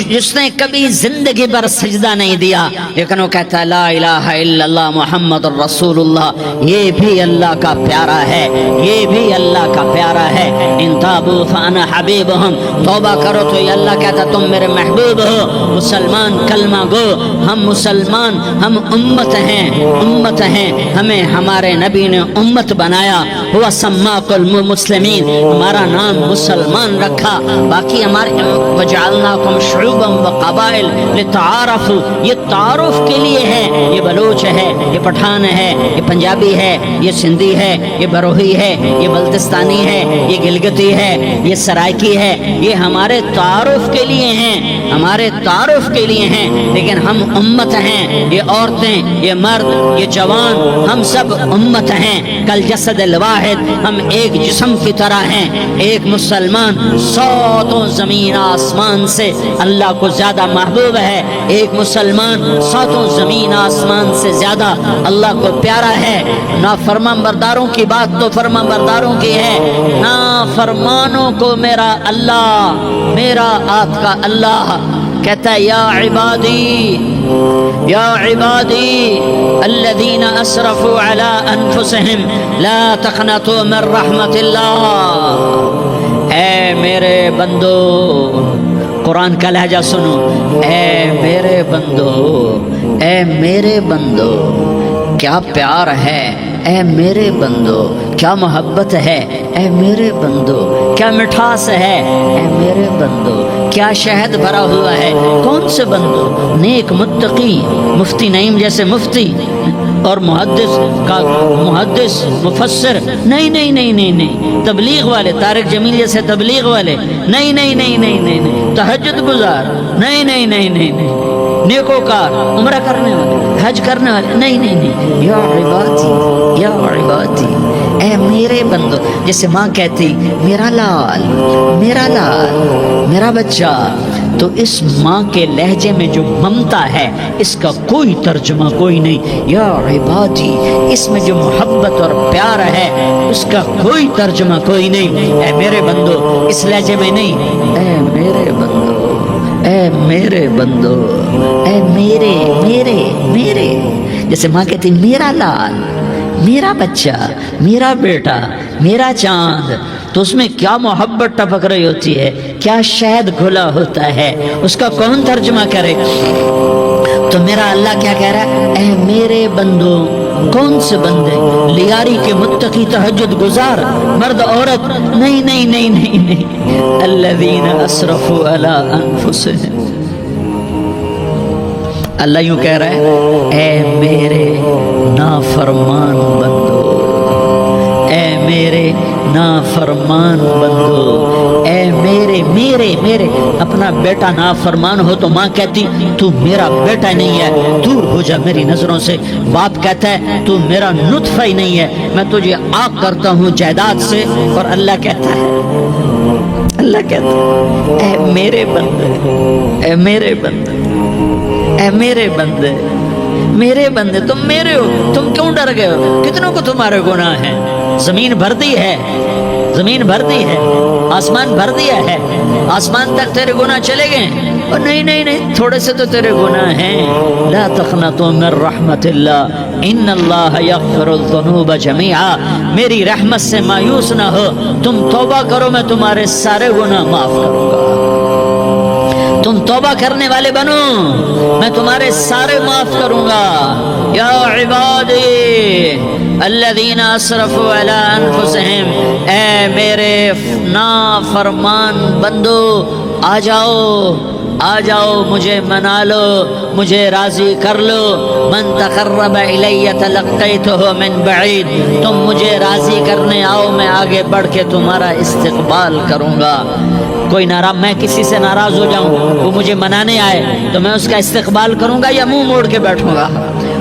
جس نے کبھی زندگی پر سجدہ نہیں دیا لیکن وہ کہتا ہے لا الہ الا اللہ محمد الرسول اللہ، یہ بھی اللہ کا پیارا ہے، یہ بھی اللہ کا پیارا ہے۔ ان تابوا فانا حبیبہم، توبہ کرو تو یہ اللہ کہتا تم میرے محبوب ہو۔ مسلمان کلمہ گو، ہم مسلمان، ہم امت ہیں، امت ہیں، ہمیں ہمارے نبی نے امت بنایا، ہوا سماکم المسلمین، ہمارا نام مسلمان رکھا، باقی ہمارے وجعلناکم شعوبا وقبائل لتعارفوا، یہ تعارف کے لیے ہے، یہ بلوچ ہے، یہ پٹھان ہے، یہ پنجابی ہے، یہ سندھی ہے، یہ بروہی ہے، یہ بلتستانی ہے، یہ گلگتی ہے، یہ سرائکی ہے، یہ ہمارے تعارف کے لیے ہیں، ہمارے تعارف کے لیے ہیں، لیکن ہم امت ہیں، یہ عورتیں، یہ مرد، یہ جوان، ہم سب امت ہیں، کل جسد الواحد، ہم ایک جسم کی طرح ہیں۔ ایک مسلمان ساتوں زمین آسمان سے اللہ کو زیادہ محبوب ہے، ایک مسلمان ساتوں زمین آسمان سے زیادہ اللہ کو پیارا ہے۔ نافرمان برداروں کی بات تو فرمان برداروں کی ہے، نافرمانوں کو میرا اللہ، میرا آپ کا اللہ کہتا ہے یا عبادی، یا عبادی الذین اسرفوا علی انفسہم لا تقنطوا من رحمت اللہ، اے میرے بندو، قرآن کا لہجہ سنو، اے میرے بندو، اے میرے بندو، کیا پیار ہے، اے میرے بندو، کیا محبت ہے، اے میرے بندو، کیا مٹھاس ہے، اے میرے بندو، کیا شہد بھرا ہوا ہے۔ کون سے بندو؟ نیک متقی، مفتی نعیم جیسے مفتی اور محدث کا محدث مفسر، نہیں نہیں نہیں نہیں نہیں، تبلیغ والے، طارق جمیل جیسے تبلیغ والے، نہیں نہیں نہیں نہیں نہیں، تہجد گزار، نہیں نہیں نہیں نہیں نہیں، نیکوکار، عمرہ کرنے والے، حج کرنے والے، نہیں نہیں نہیں، یا عبادی، یا عبادی، اے میرے بندو، جیسے ماں کہتی میرا لال، میرا لال، میرا بچہ، تو اس ماں کے لہجے میں جو ممتا ہے اس کا کوئی ترجمہ کوئی نہیں۔ یا عبادی، اس میں جو محبت اور پیار ہے اس کا کوئی ترجمہ کوئی نہیں۔ اے میرے بندو، اس لہجے میں نہیں، اے میرے بندو، اے میرے بندو، اے میرے میرے میرے، جیسے ماں کہتی میرا لال، میرا بچہ، میرا بیٹا، میرا چاند، تو اس میں کیا محبت ٹپک رہی ہوتی ہے، کیا شہد گھلا ہوتا ہے، اس کا کون ترجمہ کرے؟ تو میرا اللہ کیا کہہ رہا ہے؟ اے میرے بندو، کون سے بندے؟ لیاری کے متقی تہجد گزار، مرد عورت، نہیں نہیں نہیں نہیں نہیں، الذین اسرفوا علی انفسہم، اللہ یوں کہہ رہا ہے اے میرے نافرمان بندو، اے میرے نافرمان بندو، اے میرے میرے میرے اپنا بیٹا نافرمان ہو تو ماں کہتی تو میرا بیٹا نہیں ہے، دور ہو جا میری نظروں سے۔ باپ کہتا ہے تو میرا نطفہ ہی نہیں ہے، میں تجھے عاق کرتا ہوں جائیداد سے۔ اور اللہ کہتا ہے اے میرے بندے، اے میرے بندے، اے میرے بندے، میرے بندے، تم میرے ہو، تم کیوں ڈر گئے ہو؟ کتنوں کو تمہارے گناہ ہیں؟ زمین بھر دی ہے، زمین بھر دی ہے، آسمان بھر دیا ہے، آسمان تک تیرے گناہ چلے گئے؟ اور نہیں نہیں نہیں، تھوڑے سے تو تیرے گناہ ہیں۔ لا تقنطوا من رحمت اللہ ان اللہ یغفر الذنوب جميعا، میری رحمت سے مایوس نہ ہو، تم توبہ کرو، میں تمہارے سارے گناہ معاف کروں گا۔ تم توبہ کرنے والے بنو، میں تمہارے سارے معاف کروں گا۔ یا عبادی الذین اسرفوا علی انفسہم، اے میرے نافرمان بندو، آ جاؤ آ جاؤ، مجھے منا لو، مجھے راضی کر لو۔ من تقرب الی تلقیتہ من بعید، تم مجھے راضی کرنے آؤ، میں آگے بڑھ کے تمہارا استقبال کروں گا۔ کوئی ناراض، میں کسی سے ناراض ہو جاؤں، وہ مجھے منانے آئے تو میں اس کا استقبال کروں گا یا منہ موڑ کے بیٹھوں گا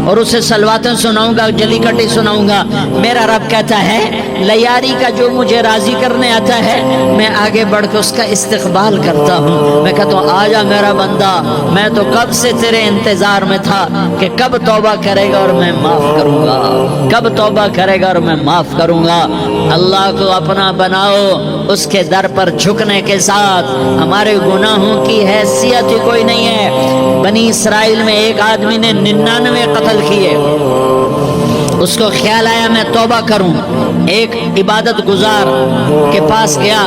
اور اسے سلواتیں سناؤں گا، جلی کٹی سناؤں گا؟ میرا رب کہتا ہے لیاری کا جو مجھے راضی کرنے آتا ہے، میں آگے بڑھ کے اس کا استقبال کرتا ہوں۔ میں کہتا ہوں آ جا میرا بندہ، میں تو کب سے تیرے انتظار میں تھا کہ کب توبہ کرے گا اور میں معاف کروں گا، کب توبہ کرے گا اور میں معاف کروں گا۔ اللہ کو اپنا بناؤ، اس کے در پر جھکنے کے ساتھ ہمارے گناہوں کی حیثیت ہی کوئی نہیں ہے۔ بنی اسرائیل میں ایک آدمی نے 99 قتل کیے، اس کو خیال آیا میں توبہ کروں، ایک عبادت گزار کے پاس گیا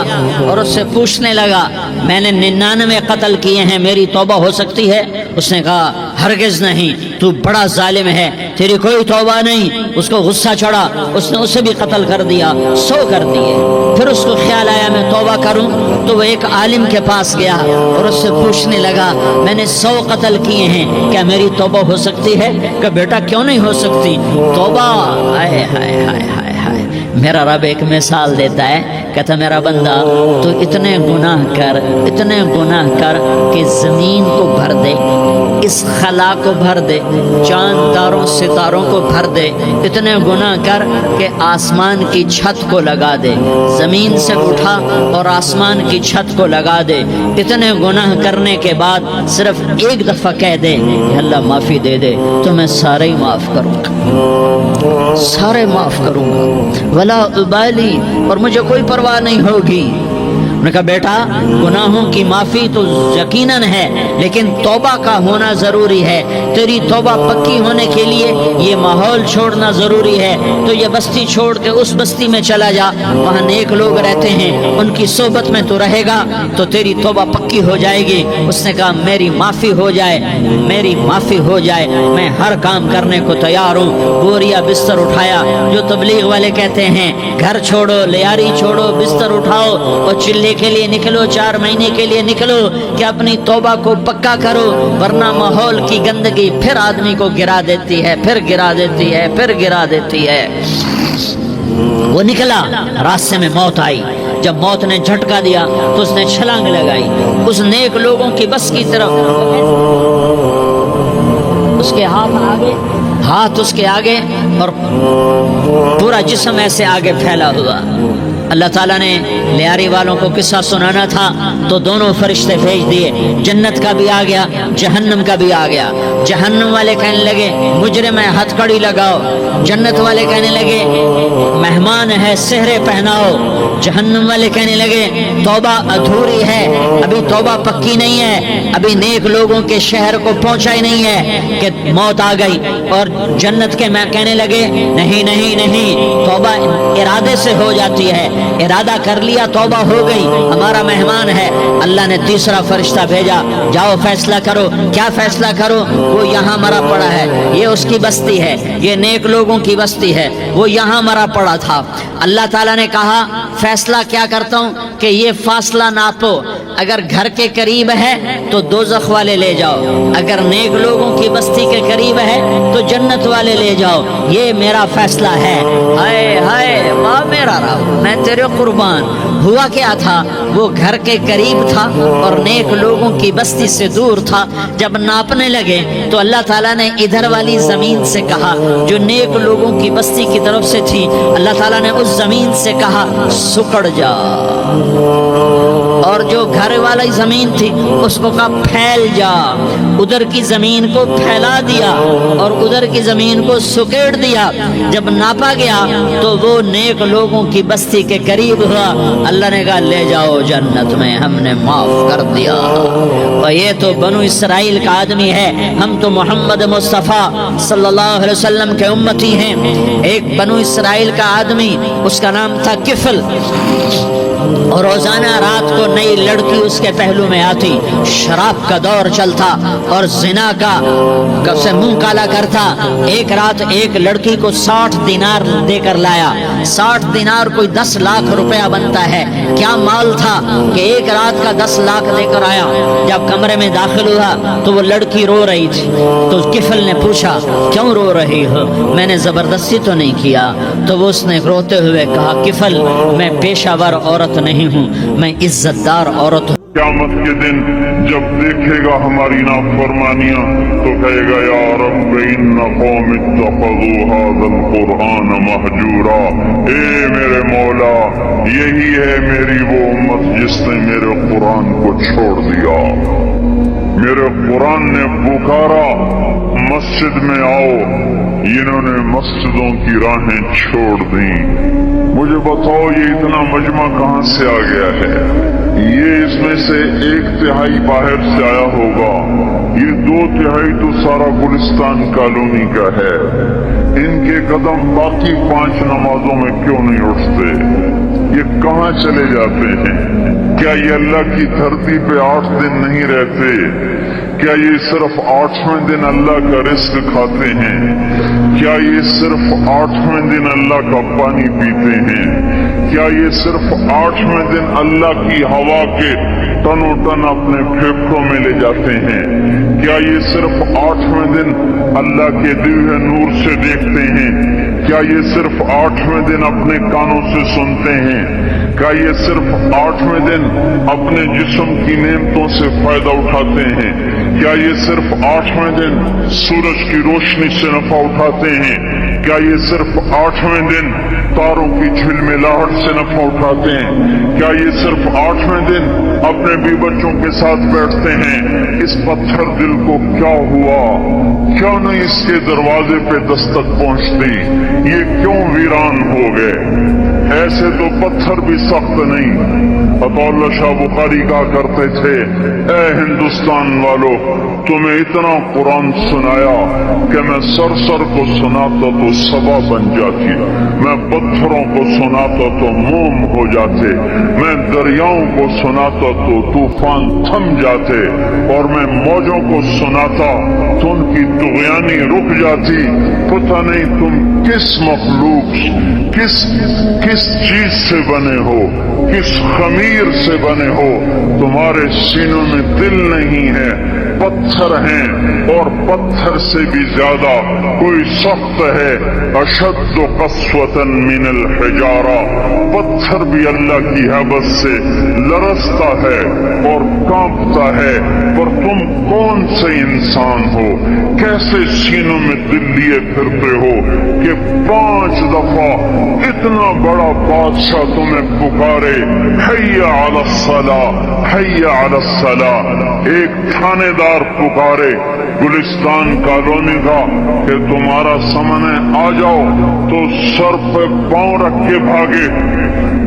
اور اس سے پوچھنے لگا میں نے 99 قتل کیے ہیں، میری توبہ ہو سکتی ہے؟ اس نے کہا ہرگز نہیں، تو بڑا ظالم ہے، تیری کوئی توبہ نہیں۔ اس کو غصہ چڑھا، اس نے اسے بھی قتل کر دیا، 100 کر دیے۔ پھر اس کو خیال آیا میں توبہ کروں، تو وہ ایک عالم کے پاس گیا اور اس سے پوچھنے لگا میں نے 100 قتل کیے ہیں، کیا میری توبہ ہو سکتی ہے؟ کہ بیٹا کیوں نہیں ہو سکتی توبہ؟ ہائے ہائے ہائے ہائے ہائے، میرا رب ایک مثال دیتا ہے، کہتا میرا بندہ تو اتنے گناہ کر، اتنے گناہ کر کہ زمین کو بھر دے، اس خلا کو بھر دے، چاند تاروں ستاروں کو بھر دے، اتنے گناہ کر کہ آسمان کی چھت کو لگا دے، زمین سے اٹھا اور آسمان کی چھت کو لگا دے۔ اتنے گناہ کرنے کے بعد صرف ایک دفعہ کہہ دے کہ اللہ معافی دے دے، تو میں سارے ہی معاف کروں گا، سارے معاف کروں گا، ولا ابالی، اور مجھے کوئی پرواہ نہیں ہوگی۔ انہوں نے کہا بیٹا گناہوں کی معافی تو یقیناً ہے، لیکن توبہ کا ہونا ضروری ہے، تیری توبہ پکی ہونے کے لیے یہ ماحول چھوڑنا ضروری ہے۔ تو یہ بستی چھوڑ کے اس بستی میں چلا جا، وہاں نیک لوگ رہتے ہیں، ان کی صحبت میں تو رہے گا تو تیری توبہ پکی ہو جائے گی۔ اس نے کہا میری معافی ہو جائے، میری معافی ہو جائے، میں ہر کام کرنے کو تیار ہوں۔ بوریا بستر اٹھایا، جو تبلیغ والے کہتے ہیں گھر چھوڑو، لیاری چھوڑو، بستر اٹھاؤ اور چلے کے لیے نکلو، 4 مہینے کے لیے نکلو کہ اپنی توبہ کو پکا کرو، ورنہ ماحول کی گندگی پھر آدمی کو گرا دیتی ہے، پھر گرا دیتی ہے، پھر گرا دیتی ہے۔ وہ نکلا، راستے میں موت آئی، جب موت نے جھٹکا دیا تو اس نے چھلانگ لگائی اس نیک لوگوں کی بس کی طرف، اس کے ہاتھ اس کے آگے اور پورا جسم ایسے آگے پھیلا ہوا۔ اللہ تعالیٰ نے لیاری والوں کو قصہ سنانا تھا تو دونوں فرشتے بھیج دیے، جنت کا بھی آ گیا، جہنم کا بھی آ گیا۔ جہنم والے کہنے لگے مجرم ہے، ہتھ کڑی لگاؤ، جنت والے کہنے لگے مہمان ہے، سہرے پہناؤ۔ جہنم والے کہنے لگے توبہ ادھوری ہے، ابھی توبہ پکی نہیں ہے، ابھی نیک لوگوں کے شہر کو پہنچا ہی نہیں ہے کہ موت آ گئی۔ اور جنت کے میں کہنے لگے نہیں نہیں نہیں، توبہ ارادے سے ہو جاتی ہے، ارادہ کر لیا توبہ ہو گئی، ہمارا مہمان ہے۔ اللہ نے تیسرا فرشتہ بھیجا، جاؤ فیصلہ کرو۔ کیا فیصلہ کرو؟ وہ یہاں مرا پڑا ہے، یہ اس کی بستی ہے، یہ نیک لوگوں کی بستی ہے، وہ یہاں مرا پڑا تھا۔ اللہ تعالیٰ نے کہا فیصلہ کیا کرتا ہوں کہ یہ فاصلہ ناپو، اگر گھر کے قریب ہے تو دوزخ والے لے جاؤ، اگر نیک لوگوں کی بستی کے قریب ہے تو جنت والے لے جاؤ، یہ میرا فیصلہ ہے۔ ہائے ہائے واہ میرا رب، میں تیرے قربان۔ ہوا کیا تھا، وہ گھر کے قریب تھا اور نیک لوگوں کی بستی سے دور تھا۔ جب ناپنے لگے تو اللہ تعالیٰ نے ادھر والی زمین سے کہا جو نیک لوگوں کی بستی کی طرف سے تھی، اللہ تعالیٰ نے اس زمین سے کہا سکڑ جا، اور جو گھر والی زمین تھی اس کو کہا پھیل جا۔ ادھر کی زمین کو پھیلا دیا اور ادھر کی زمین کو سکیڑ دیا۔ جب ناپا گیا تو وہ نیک لوگوں کی بستی کے قریب ہوا۔ اللہ نے کہا لے جاؤ جنت میں، ہم نے معاف کر دیا۔ اور یہ تو بنو اسرائیل کا آدمی ہے، ہم تو محمد مصطفیٰ صلی اللہ علیہ وسلم کے امتی ہیں۔ ایک بنو اسرائیل کا آدمی، اس کا نام تھا کفل، اور روزانہ رات کو نئی لڑکی اس کے پہلو میں آتی، شراب کا دور چلتا اور زنا کا سے منہ کالا کرتا۔ ایک رات ایک لڑکی کو 60 دینار دے کر لایا۔ 60 دینار کوئی 10 لاکھ روپیہ بنتا ہے۔ کیا مال تھا کہ ایک رات کا 10 لاکھ دے کر آیا۔ جب کمرے میں داخل ہوا تو وہ لڑکی رو رہی تھی، تو کفل نے پوچھا کیوں رو رہی ہو، میں نے زبردستی تو نہیں کیا؟ تو وہ اس نے روتے ہوئے کہا کفل میں پیشہ ور عورت نہیں ہوں، میں عزت دار عورت ہوں۔ قیامت کے دن جب دیکھے گا ہماری نافرمانیاں تو کہے گا یا رب ان قوم اتخذوا هذا القرآن مہجورا، اے میرے مولا یہی ہے میری وہ امت جس نے میرے قرآن کو چھوڑ دیا۔ میرے قرآن نے پکارا مسجد میں آؤ، انہوں نے مسجدوں کی راہیں چھوڑ دیں۔ مجھے بتاؤ یہ اتنا مجمع کہاں سے آ گیا ہے؟ یہ اس میں سے 1/3 باہر سے آیا ہوگا، یہ 2/3 تو سارا گلستان کالونی کا ہے۔ ان کے قدم باقی 5 نمازوں میں کیوں نہیں اٹھتے؟ یہ کہاں چلے جاتے ہیں؟ کیا یہ اللہ کی دھرتی پہ 8 دن نہیں رہتے؟ کیا یہ صرف 8ویں دن اللہ کا رزق کھاتے ہیں؟ کیا یہ صرف 8ویں دن اللہ کا پانی پیتے ہیں؟ کیا یہ صرف 8ویں دن اللہ کی ہوا کے ٹنوں ٹن اپنے پھیپھڑوں میں لے جاتے ہیں؟ کیا یہ صرف 8ویں دن اللہ کے دیے نور سے دیکھتے ہیں؟ کیا یہ صرف 8ویں دن اپنے کانوں سے سنتے ہیں؟ کیا یہ صرف 8ویں دن اپنے جسم کی نعمتوں سے فائدہ اٹھاتے ہیں؟ کیا یہ صرف 8ویں دن سورج کی روشنی سے نفع اٹھاتے ہیں؟ کیا یہ صرف 8ویں دن تاروں کی جھلملاہٹ سے نفع اٹھاتے ہیں؟ کیا یہ صرف 8ویں دن اپنے بی بچوں کے ساتھ بیٹھتے ہیں؟ اس پتھر دل کو کیا ہوا؟ کیوں نہیں اس کے دروازے پہ دستک پہنچتی؟ یہ کیوں ویران ہو گئے؟ ایسے تو پتھر بھی سخت نہیں۔ عطا اللہ شاہ بخاری کہا کرتے تھے اے ہندوستان والو، تمہیں اتنا قرآن سنایا کہ میں سر کو سناتا تو صبا بن جاتی، میں پتھروں کو سناتا تو موم ہو جاتے، میں دریاؤں کو سناتا تو طوفان تھم جاتے، اور میں موجوں کو سناتا تو ان کی طغیانی رک جاتی۔ پتہ نہیں تم کس مخلوق کس چیز سے بنے ہو، کس خمیر سے بنے ہو، تمہارے سینوں میں دل نہیں ہے، پتھر ہیں، اور پتھر سے بھی زیادہ کوئی سخت ہے۔ اشد قسوة من الحجارہ، پتھر بھی اللہ کی حیبت سے لرزتا ہے اور کانپتا ہے، پر تم کون سے انسان ہو، کیسے سینوں میں دل لیے پھرتے ہو کہ 5 دفعہ اتنا بڑا بادشاہ تمہیں پکارے حی علی الصلاۃ حی علی الصلاۃ، ایک تھانے دار پکارے گلستان کالونی کا کہ تمہارا سمن ہے آ جاؤ، تو سر پہ پاؤں رکھ کے بھاگے،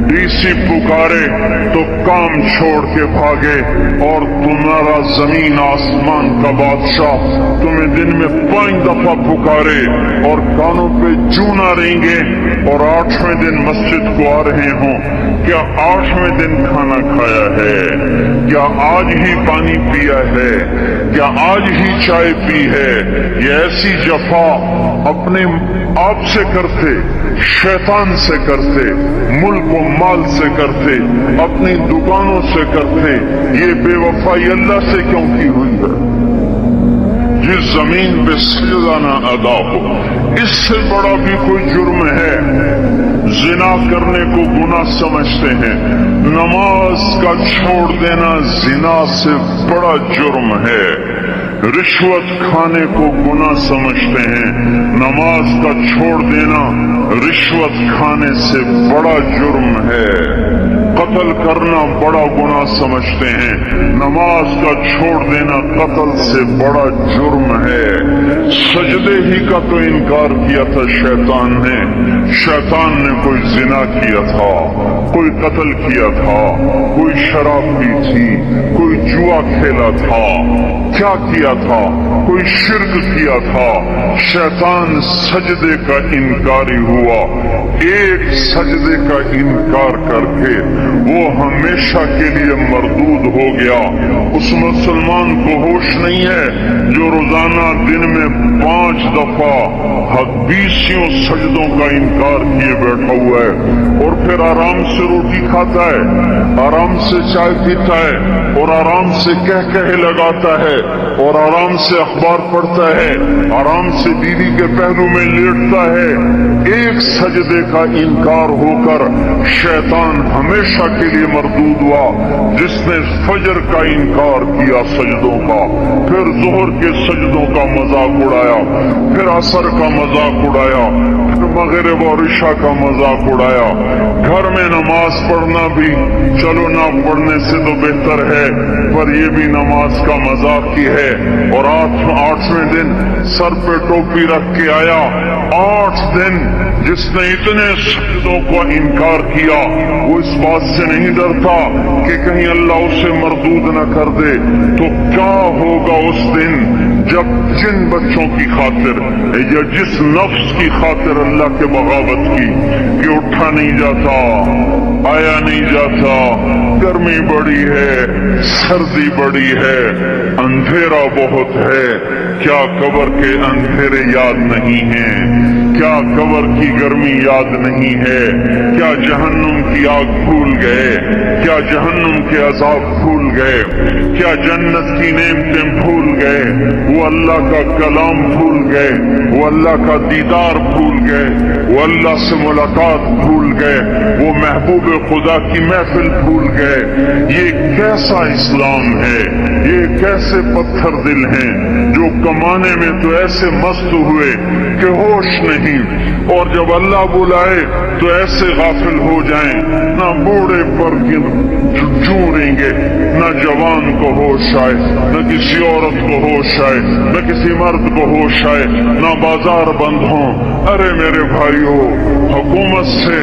ڈی سی پکارے تو کام چھوڑ کے بھاگے، اور تمہارا زمین آسمان کا بادشاہ تمہیں دن میں 5 دفعہ پکارے اور کانوں پہ چونا رینگے، اور 8ویں دن مسجد کو آ رہے ہوں۔ کیا 8ویں دن کھانا کھایا ہے؟ کیا آج ہی پانی پیا ہے؟ کیا آج ہی چائے پی ہے؟ یہ ایسی جفا اپنے آپ سے کرتے، شیطان سے کرتے، ملک و مال سے کرتے، اپنی دکانوں سے کرتے، یہ بے وفائی اللہ سے کیوں کی ہوئی ہے؟ جس زمین پہ سجدہ نہ ادا ہو، اس سے بڑا بھی کوئی جرم ہے؟ زنا کرنے کو گناہ سمجھتے ہیں، نماز کا چھوڑ دینا زنا سے بڑا جرم ہے۔ رشوت کھانے کو گناہ سمجھتے ہیں، نماز کا چھوڑ دینا رشوت کھانے سے بڑا جرم ہے۔ قتل کرنا بڑا گناہ سمجھتے ہیں، نماز کا چھوڑ دینا قتل سے بڑا جرم ہے۔ سجدے ہی کا تو انکار کیا تھا شیطان نے۔ شیطان نے کوئی زنا کیا تھا، کوئی قتل کیا تھا، کوئی شراب پی تھی، کوئی جوا کھیلا تھا، کیا کیا تھا؟ کوئی شرک کیا تھا۔ شیطان سجدے کا انکاری ہوا، ایک سجدے کا انکار کر کے وہ ہمیشہ کے لیے مردود ہو گیا۔ اس مسلمان کو ہوش نہیں ہے جو روزانہ دن میں 5 دفعہ 20 سجدوں کا انکار کیے بیٹھا ہوا ہے، اور پھر آرام سے روٹی کھاتا ہے، آرام سے چائے پیتا ہے، اور آرام سے کہے لگاتا ہے، اور آرام سے اخبار پڑھتا ہے، آرام سے بیوی کے پہلو میں لیٹتا ہے۔ ایک سجدے کا انکار ہو کر شیطان ہمیشہ کے لیے مردود ہوا۔ جس نے فجر کا انکار کیا سجدوں کا، پھر ظہر کے سجدوں کا مذاق اڑایا، پھر عصر کا مذاق اڑایا، پھر مغرب اور عشاء کا مذاق اڑایا۔ گھر میں نماز پڑھنا بھی چلو نہ پڑھنے سے تو بہتر ہے، پر یہ بھی نماز کا مذاق ہی ہے۔ اور 8ویں دن سر پہ ٹوپی رکھ کے آیا۔ 8 دن جس نے اتنے سجدوں کو انکار کیا، وہ اس بات سے نہیں ڈرتا کہ کہیں اللہ اسے مردود نہ کر دے، تو کیا ہوگا اس دن جب جن بچوں کی خاطر یا جس نفس کی خاطر اللہ کے بغاوت کی کہ اٹھا نہیں جاتا، آیا نہیں جاتا، گرمی بڑی ہے، سردی بڑی ہے، اندھیرا بہت ہے۔ کیا قبر کے اندھیرے یاد نہیں ہیں؟ کیا قبر کی گرمی یاد نہیں ہے؟ کیا جہنم کی آگ بھول گئے؟ کیا جہنم کے عذاب بھول گئے؟ کیا جنت کی نعمتیں بھول گئے؟ وہ اللہ کا کلام بھول گئے؟ وہ اللہ کا دیدار بھول گئے؟ وہ اللہ سے ملاقات بھول گئے؟ وہ محبوب خدا کی محفل بھول گئے؟ یہ کیسا اسلام ہے؟ یہ کیسے پتھر دل ہیں جو کمانے میں تو ایسے مست ہوئے کہ ہوش نہیں، اور جب اللہ بلائے تو ایسے غافل ہو جائیں، نہ بوڑھے پر جھوریں گے، نہ جوان کو ہوش آئے، نہ کسی عورت کو ہوش آئے، نہ کسی مرد کو ہوش آئے، نہ بازار بند ہوں۔ ارے میرے بھائیو، حکومت سے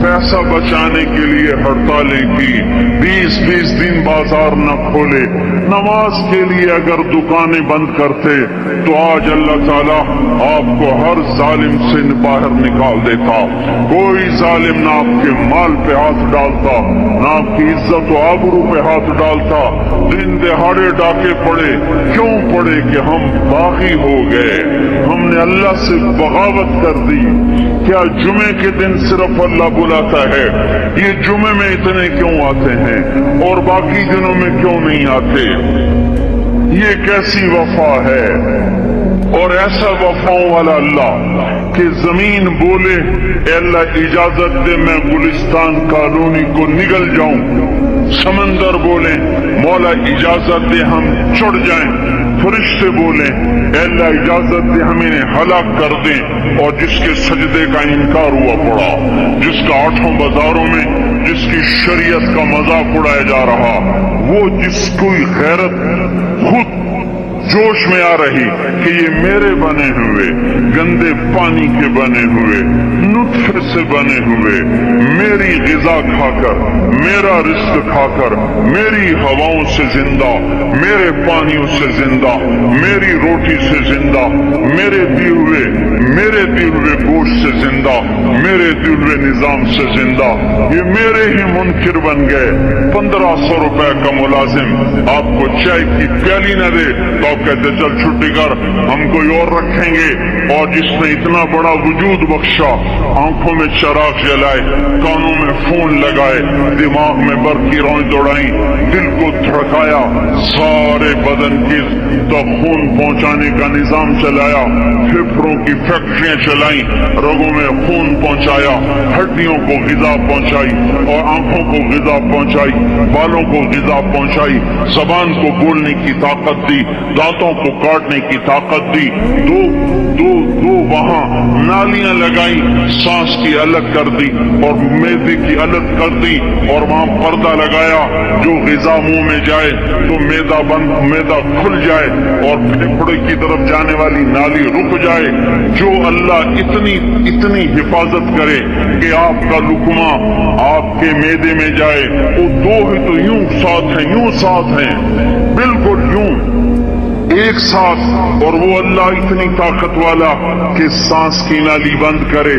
پیسہ بچانے کے لیے ہڑتالیں کی، 20 دن بازار نہ کھولے، نماز کے لیے اگر دکانیں بند کرتے تو آج اللہ تعالیٰ آپ کو ہر ظالم سے باہر نکال دیتا۔ کوئی ظالم نہ آپ کے مال پہ ہاتھ ڈالتا، نہ آپ کی عزت و آبرو پہ ہاتھ ڈالتا۔ دن دہاڑے ڈاکے پڑے، کیوں پڑے؟ کہ ہم باغی ہو گئے، ہم نے اللہ سے بغاوت کر دی۔ کیا جمعے کے دن صرف اللہ بلاتا ہے؟ یہ جمعے میں اتنے کیوں آتے ہیں اور باقی دنوں میں کیوں نہیں آتے؟ یہ کیسی وفا ہے؟ اور ایسا وفاؤں والا اللہ کہ زمین بولے اے اللہ اجازت دے میں گلستان کالونی کو نگل جاؤں، سمندر بولے مولا اجازت دے ہم چڑھ جائیں، فرشتے بولیں اے اللہ اجازت دے ہم انہیں ہلاک کر دیں، اور جس کے سجدے کا انکار ہوا پڑا، جس کا 8 بازاروں میں جس کی شریعت کا مذاق اڑایا جا رہا، وہ جس کوئی غیرت خود جوش میں آ رہی کہ یہ میرے بنے ہوئے گندے پانی کے بنے ہوئے نطفے سے بنے ہوئے، میری غذا کھا کر، میرا رزق کھا کر، میری ہواؤں سے زندہ، میرے پانیوں سے زندہ، میری روٹی سے زندہ، میرے دیے ہوئے گوشت سے زندہ، میرے دلوے نظام سے زندہ، یہ میرے ہی منکر بن گئے۔ 1500 روپے کا ملازم آپ کو چائے کی پیالی نہ دے تو آپ کہتے چل چھٹی کر، ہم کوئی اور رکھیں گے۔ اور جس نے اتنا بڑا وجود بخشا، آنکھوں میں چراغ جلائے، کانوں میں فون لگائے، دماغ میں برقی روئیں دوڑائیں، دل کو دھڑکایا، سارے بدن کی تک خون پہنچانے کا نظام چلایا، پھیپھڑوں کی فیکٹریاں چلائیں، رگوں میں خون پہنچایا، ہڈیوں کو غذا پہنچائی اور آنکھوں کو غذا پہنچائی، بالوں کو غذا پہنچائی، زبان کو بولنے کی طاقت دی، دانتوں کو کاٹنے کی طاقت دی، دو وہاں نالیاں لگائی، سانس کی الگ کر دی اور معدے کی الگ کر دی، اور وہاں پردہ لگایا، جو غذا منہ میں جائے تو معدہ کھل جائے اور پھیپھڑے کی طرف جانے والی نالی رک جائے۔ جو اللہ اتنی حفاظت کرے کہ آپ کا لقمہ آپ کے معدے میں جائے، وہ دو ہی تو یوں ساتھ ہیں بالکل یوں ایک ساتھ، اور وہ اللہ اتنی طاقت والا کہ سانس کی نالی بند کرے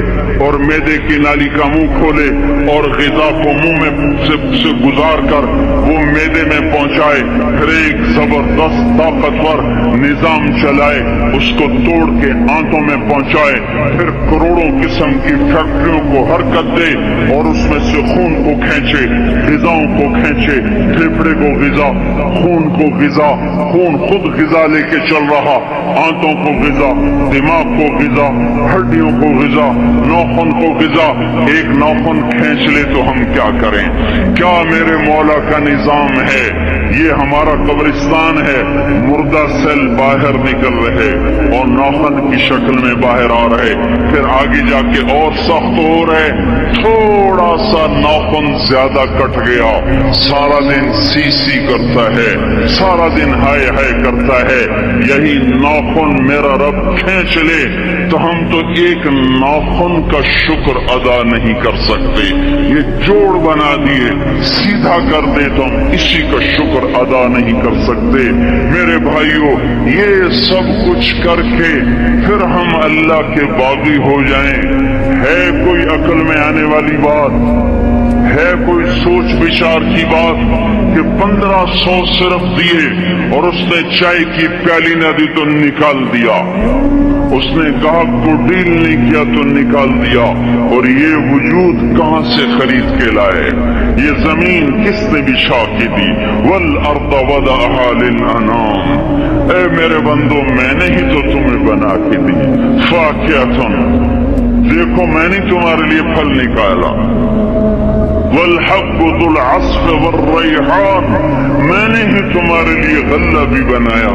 اور معدے کی نالی کا منہ کھولے اور غذا کو منہ میں سے گزار کر وہ معدے میں پہنچائے، پھر ایک زبردست طاقتور نظام چلائے، اس کو توڑ کے آنتوں میں پہنچائے، پھر کروڑوں قسم کی فیکٹریوں کو حرکت دے اور اس میں سے خون کو کھینچے، غذاؤں کو کھینچے، پھیپھڑے کو غذا، خون کو غذا، خون خود غذا لے کے چل رہا، آنتوں کو غذا، دماغ کو غذا، ہڈیوں کو غذا، ناخن کو غذا۔ ایک ناخن کھینچ لے تو ہم کیا کریں؟ کیا میرے مولا کا نظام ہے؟ یہ ہمارا قبرستان ہے، مردہ سیل باہر نکل رہے اور ناخن کی شکل میں باہر آ رہے، پھر آگے جا کے اور سخت ہو رہے، تھوڑا سا ناخن زیادہ کٹ گیا، سارا دن سی کرتا ہے، سارا دن ہائے ہائے کرتا ہے۔ یہی ناخن میرا رب کھینچ لے تو ہم تو ایک ناخن کا شکر ادا نہیں کر سکتے، یہ جوڑ بنا دیے سیدھا کر دے تو ہم اسی کا شکر ادا نہیں کر سکتے۔ میرے بھائیوں، یہ سب کچھ کر کے پھر ہم اللہ کے باغی ہو جائیں، ہے کوئی عقل میں آنے والی بات؟ ہے کوئی سوچ بچار کی بات کہ 1500 صرف دیے اور اس نے چائے کی پیالی نہ دی تو نکال دیا، اس نے گاہک کو ڈیل نہیں کیا تو نکال دیا، اور یہ وجود کہاں سے خرید کے لائے؟ یہ زمین کس نے بچھا کے دی؟ والارض وضعها للانام، اے میرے بندو میں نے ہی تو تمہیں بنا کے دی، فاکہۃ، دیکھو میں نے تمہارے لیے پھل نکالا، والحب ذو العصف والریحان، میں نے ہی تمہارے لیے غلہ بھی بنایا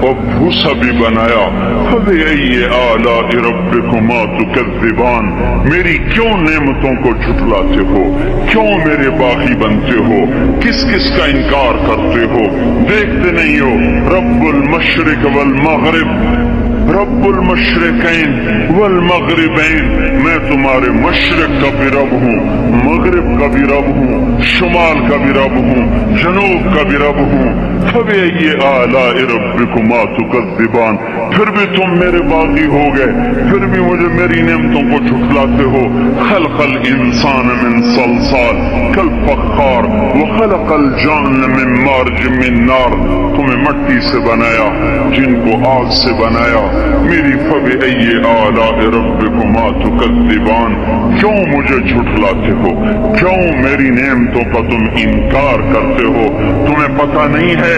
اور بھوسا بھی بنایا۔ فبأي آلاء ربكما تكذبان، میری کیوں نعمتوں کو جھٹلاتے ہو؟ کیوں میرے باغی بنتے ہو؟ کس کس کا انکار کرتے ہو؟ دیکھتے نہیں ہو رب المشرق والمغرب، رب المشرقین والمغربین، میں تمہارے مشرق کا بھی رب ہوں، مغرب کا بھی رب ہوں، شمال کا بھی رب ہوں، جنوب کا بھی رب ہوں۔ فبأي آلاء ربكما تكذبان، پھر بھی تم میرے باغی ہو گئے، پھر بھی مجھے میری نعمتوں کو جھٹلاتے ہو۔ خلق الانسان من صلصال كالفخار وخلق الجان من مارج من نار، تمہیں مٹی سے بنایا، جن کو آگ سے بنایا۔ میری فبأي آلاء ربكما تكذبان، کیوں مجھے جھٹلاتے ہو؟ کیوں میری نعمتوں کا تم انکار کرتے ہو؟ تمہیں پتہ نہیں ہے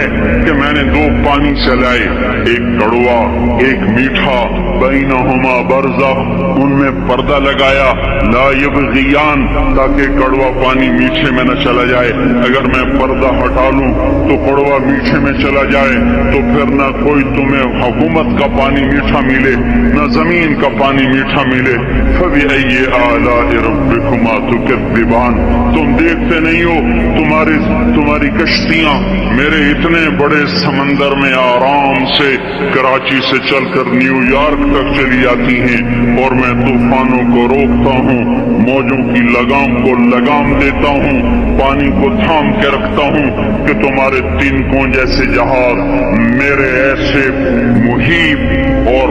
کہ میں نے 2 پانی چلائے، ایک کڑوا ایک میٹھا، بینہما برزخ، ان میں پردہ لگایا، لا یبغیان، تاکہ کڑوا پانی میٹھے میں نہ چلا جائے۔ اگر میں پردہ ہٹا لوں تو کڑوا میٹھے میں چلا جائے تو پھر نہ کوئی تمہیں حکومت کا پانی میٹھا ملے، نہ زمین کا پانی میٹھا ملے۔ فبأي آلاء ربكما تكذبان، تم دیکھتے نہیں ہو تمہاری کشتیاں میرے اتنے بڑے سمندر میں آرام سے کراچی سے چل کر نیو یارک تک چلی جاتی ہیں، اور میں طوفانوں کو روکتا ہوں، موجوں کی لگام کو لگام دیتا ہوں، پانی کو تھام کے رکھتا ہوں کہ تمہارے تینکوں جیسے جہاز میرے ایسے محیط اور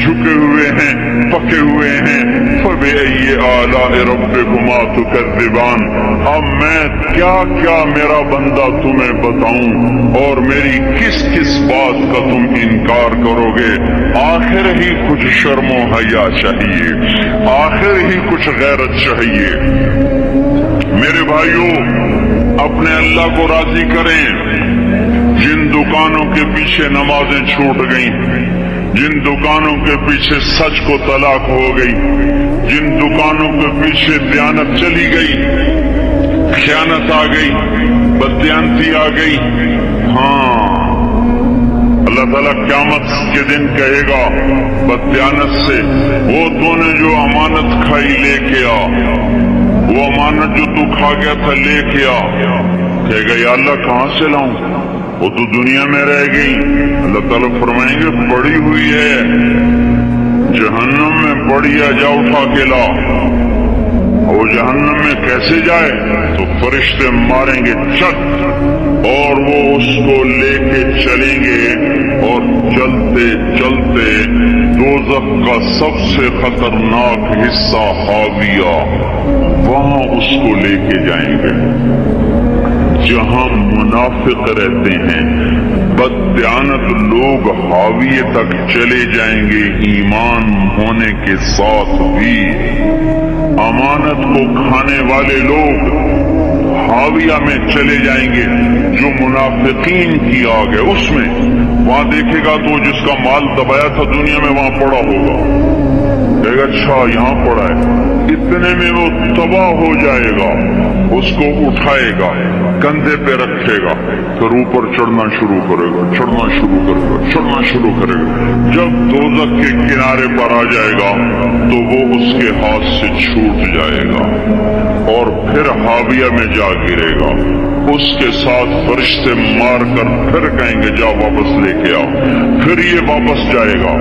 جھکے ہوئے ہیں، پکے ہوئے ہیں۔ فَبِأَيِّ آلَاءِ رَبِّكُمَا تُكَذِّبَانِ، اب میں کیا کیا میرا بندہ تمہیں بتاؤں اور میری کس کس بات کا تم انکار کرو گے؟ آخر ہی کچھ شرم و حیا چاہیے، آخر ہی کچھ غیرت چاہیے۔ میرے بھائیوں، اپنے اللہ کو راضی کریں۔ جن دکانوں کے پیچھے نمازیں چھوٹ گئیں، جن دکانوں کے پیچھے سچ کو طلاق ہو گئی، جن دکانوں کے پیچھے دیانت چلی گئی، خیانت آ گئی، بددیانتی آ گئی، ہاں اللہ تعالیٰ قیامت کے دن کہے گا بددیانت سے، وہ تو نے جو امانت کھائی لے کے آ، وہ امانت جو تو کھا گیا تھا لے کے آ۔ کہے گا یا اللہ کہاں سے لاؤں، وہ تو دنیا میں رہ گئی۔ اللہ تعالیٰ فرمائیں گے پڑی ہوئی ہے جہنم میں، پڑی ہے، جا اٹھا کے لا۔ وہ جہنم میں کیسے جائے؟ تو فرشتے ماریں گے چٹ، اور وہ اس کو لے کے چلیں گے، اور چلتے چلتے دوزخ کا سب سے خطرناک حصہ حاویہ، وہاں اس کو لے کے جائیں گے جہاں منافق رہتے ہیں۔ بددیانت لوگ حاویے تک چلے جائیں گے ایمان ہونے کے ساتھ بھی۔ امانت کو کھانے والے لوگ حاویہ میں چلے جائیں گے، جو منافقین کی آگ ہے اس میں۔ وہاں دیکھے گا تو جس کا مال دبایا تھا دنیا میں وہاں پڑا ہوگا، کہے گا اچھا یہاں پڑا ہے، اتنے میں وہ تباہ ہو جائے گا، اس کو اٹھائے گا، کندھے پہ رکھے گا، پھر اوپر چڑھنا شروع کرے گا، چڑھنا شروع کرے گا، چڑھنا شروع کرے گا۔ جب دوزخ کے کنارے پر آ جائے گا تو وہ اس کے ہاتھ سے چھوٹ جائے گا اور پھر حاویہ میں جا گرے گا۔ اس کے ساتھ فرشتے مار کر پھر کہیں گے جا واپس لے کے آؤ۔ پھر یہ واپس جائے گا،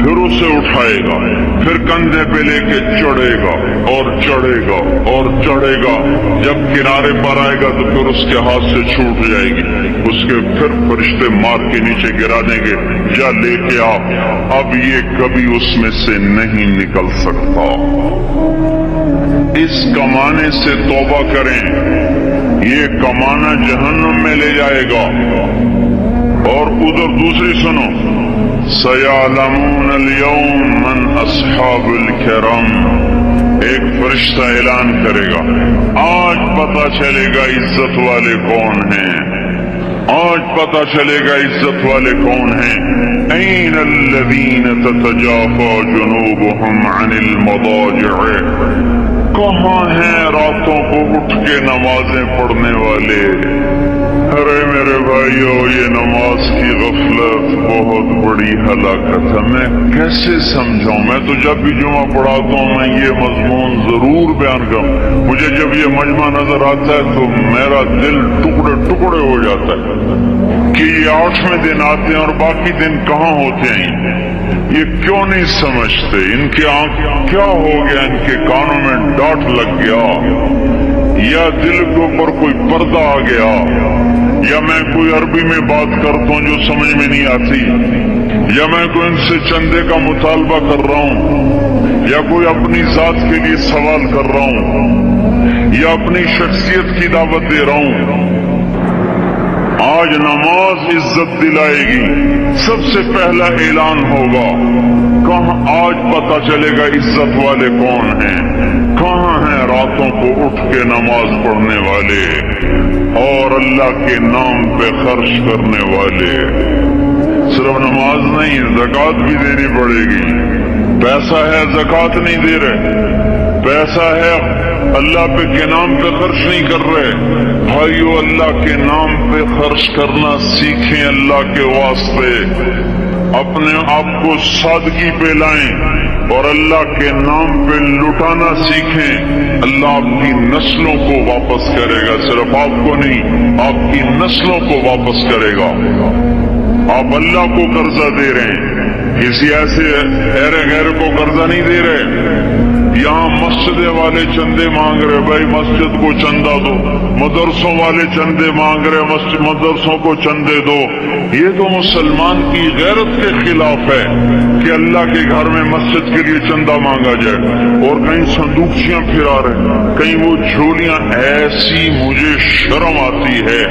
پھر اسے اٹھائے گا، پھر کندھے پہ لے کے چڑھے گا اور چڑھے گا اور چڑھے گا۔ جب کنارے پر آئے گا تو پھر اس کے ہاتھ سے چھوٹ جائے گی، اس کے پھر فرشتے مار کے نیچے گرا دیں گے، جا لے کے آ۔ اب یہ کبھی اس میں سے نہیں نکل سکتا۔ اس کمانے سے توبہ کریں، یہ کمانا جہنم میں لے جائے گا۔ اور ادھر دوسری سنو، سَيَعْلَمُونَ الْيَوْمَ مَنْ أَصْحَابُ الْكِرَامِ، ایک فرشتہ اعلان کرے گا آج پتہ چلے گا عزت والے کون ہیں، آج پتہ چلے گا عزت والے کون ہیں۔ أَيْنَ الَّذِينَ تَتَجَافَى جُنُوبُهُمْ عَنِ الْمَضَاجِعِ، کہاں ہیں راتوں کو اٹھ کے نمازیں پڑھنے والے؟ ارے میرے بھائیو، یہ نماز کی غفلت بہت بڑی ہلاکت ہے۔ میں کیسے سمجھاؤں؟ میں تو جب بھی جمعہ پڑھاتا ہوں میں یہ مضمون ضرور بیان کروں۔ مجھے جب یہ مجمع نظر آتا ہے تو میرا دل ٹکڑے ٹکڑے ہو جاتا ہے کہ یہ 8ویں دن آتے ہیں اور باقی دن کہاں ہوتے ہیں؟ یہ کیوں نہیں سمجھتے؟ ان کے آنکھ کیا ہو گیا؟ ان کے کانوں میں ڈاٹ لگ گیا، یا دل کے اوپر کوئی پردہ آ گیا، یا میں کوئی عربی میں بات کرتا ہوں جو سمجھ میں نہیں آتی، یا میں کوئی ان سے چندے کا مطالبہ کر رہا ہوں، یا کوئی اپنی ذات کے لیے سوال کر رہا ہوں، یا اپنی شخصیت کی دعوت دے رہا ہوں۔ آج نماز عزت دلائے گی، سب سے پہلا اعلان ہوگا، کہاں آج پتہ چلے گا عزت والے کون ہیں، کہاں ہیں راتوں کو اٹھ کے نماز پڑھنے والے اور اللہ کے نام پہ خرچ کرنے والے۔ صرف نماز نہیں، زکوٰۃ بھی دینی پڑے گی۔ پیسہ ہے زکوٰۃ نہیں دے رہے، پیسہ ہے اللہ کے نام پہ خرچ نہیں کر رہے۔ بھائیو، اللہ کے نام پہ خرچ کرنا سیکھیں، اللہ کے واسطے اپنے آپ کو سادگی پہ لائیں اور اللہ کے نام پہ لٹانا سیکھیں۔ اللہ آپ کی نسلوں کو واپس کرے گا، صرف آپ کو نہیں، آپ کی نسلوں کو واپس کرے گا۔ آپ اللہ کو قرضہ دے رہے ہیں، کسی ایسے ایرے غیر کو قرضہ نہیں دے رہے۔ یہاں مسجد والے چندے مانگ رہے، بھائی مسجد کو چندہ دو، مدرسوں والے چندے مانگ رہے، مدرسوں کو چندے دو۔ یہ تو مسلمان کی غیرت کے خلاف ہے کہ اللہ کے گھر میں مسجد کے لیے چندہ مانگا جائے، اور کہیں صندوقچیاں پھرا رہے، کہیں وہ جھولیاں۔ ایسی مجھے شرم آتی ہے۔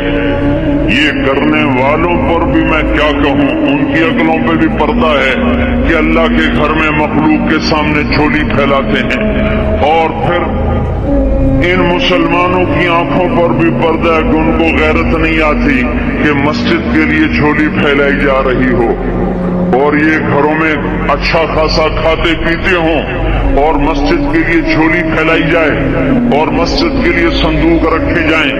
یہ کرنے والوں پر بھی میں کیا کہوں، ان کی عقلوں پہ بھی پردہ ہے کہ اللہ کے گھر میں مخلوق کے سامنے جھولی پھیلاتے ہیں، اور پھر ان مسلمانوں کی آنکھوں پر بھی پردہ ہے کہ ان کو غیرت نہیں آتی کہ مسجد کے لیے جھولی پھیلائی جا رہی ہو، اور یہ گھروں میں اچھا خاصا کھاتے پیتے ہوں اور مسجد کے لیے جھولی پھیلائی جائے اور مسجد کے لیے صندوق رکھے جائیں،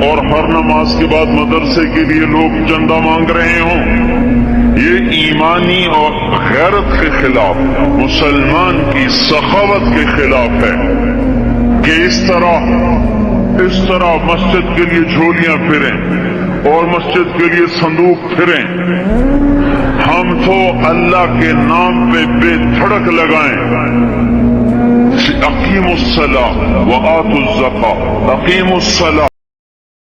اور ہر نماز کے بعد مدرسے کے لیے لوگ چندہ مانگ رہے ہوں۔ یہ ایمانی اور غیرت کے خلاف، مسلمان کی سخاوت کے خلاف ہے کہ اس طرح مسجد کے لیے جھولیاں پھریں اور مسجد کے لیے صندوق پھریں۔ ہم تو اللہ کے نام پہ بے دھڑک لگائیں۔ اقیموا الصلاۃ وآتوا الزکاۃ، اقیموا الصلاۃ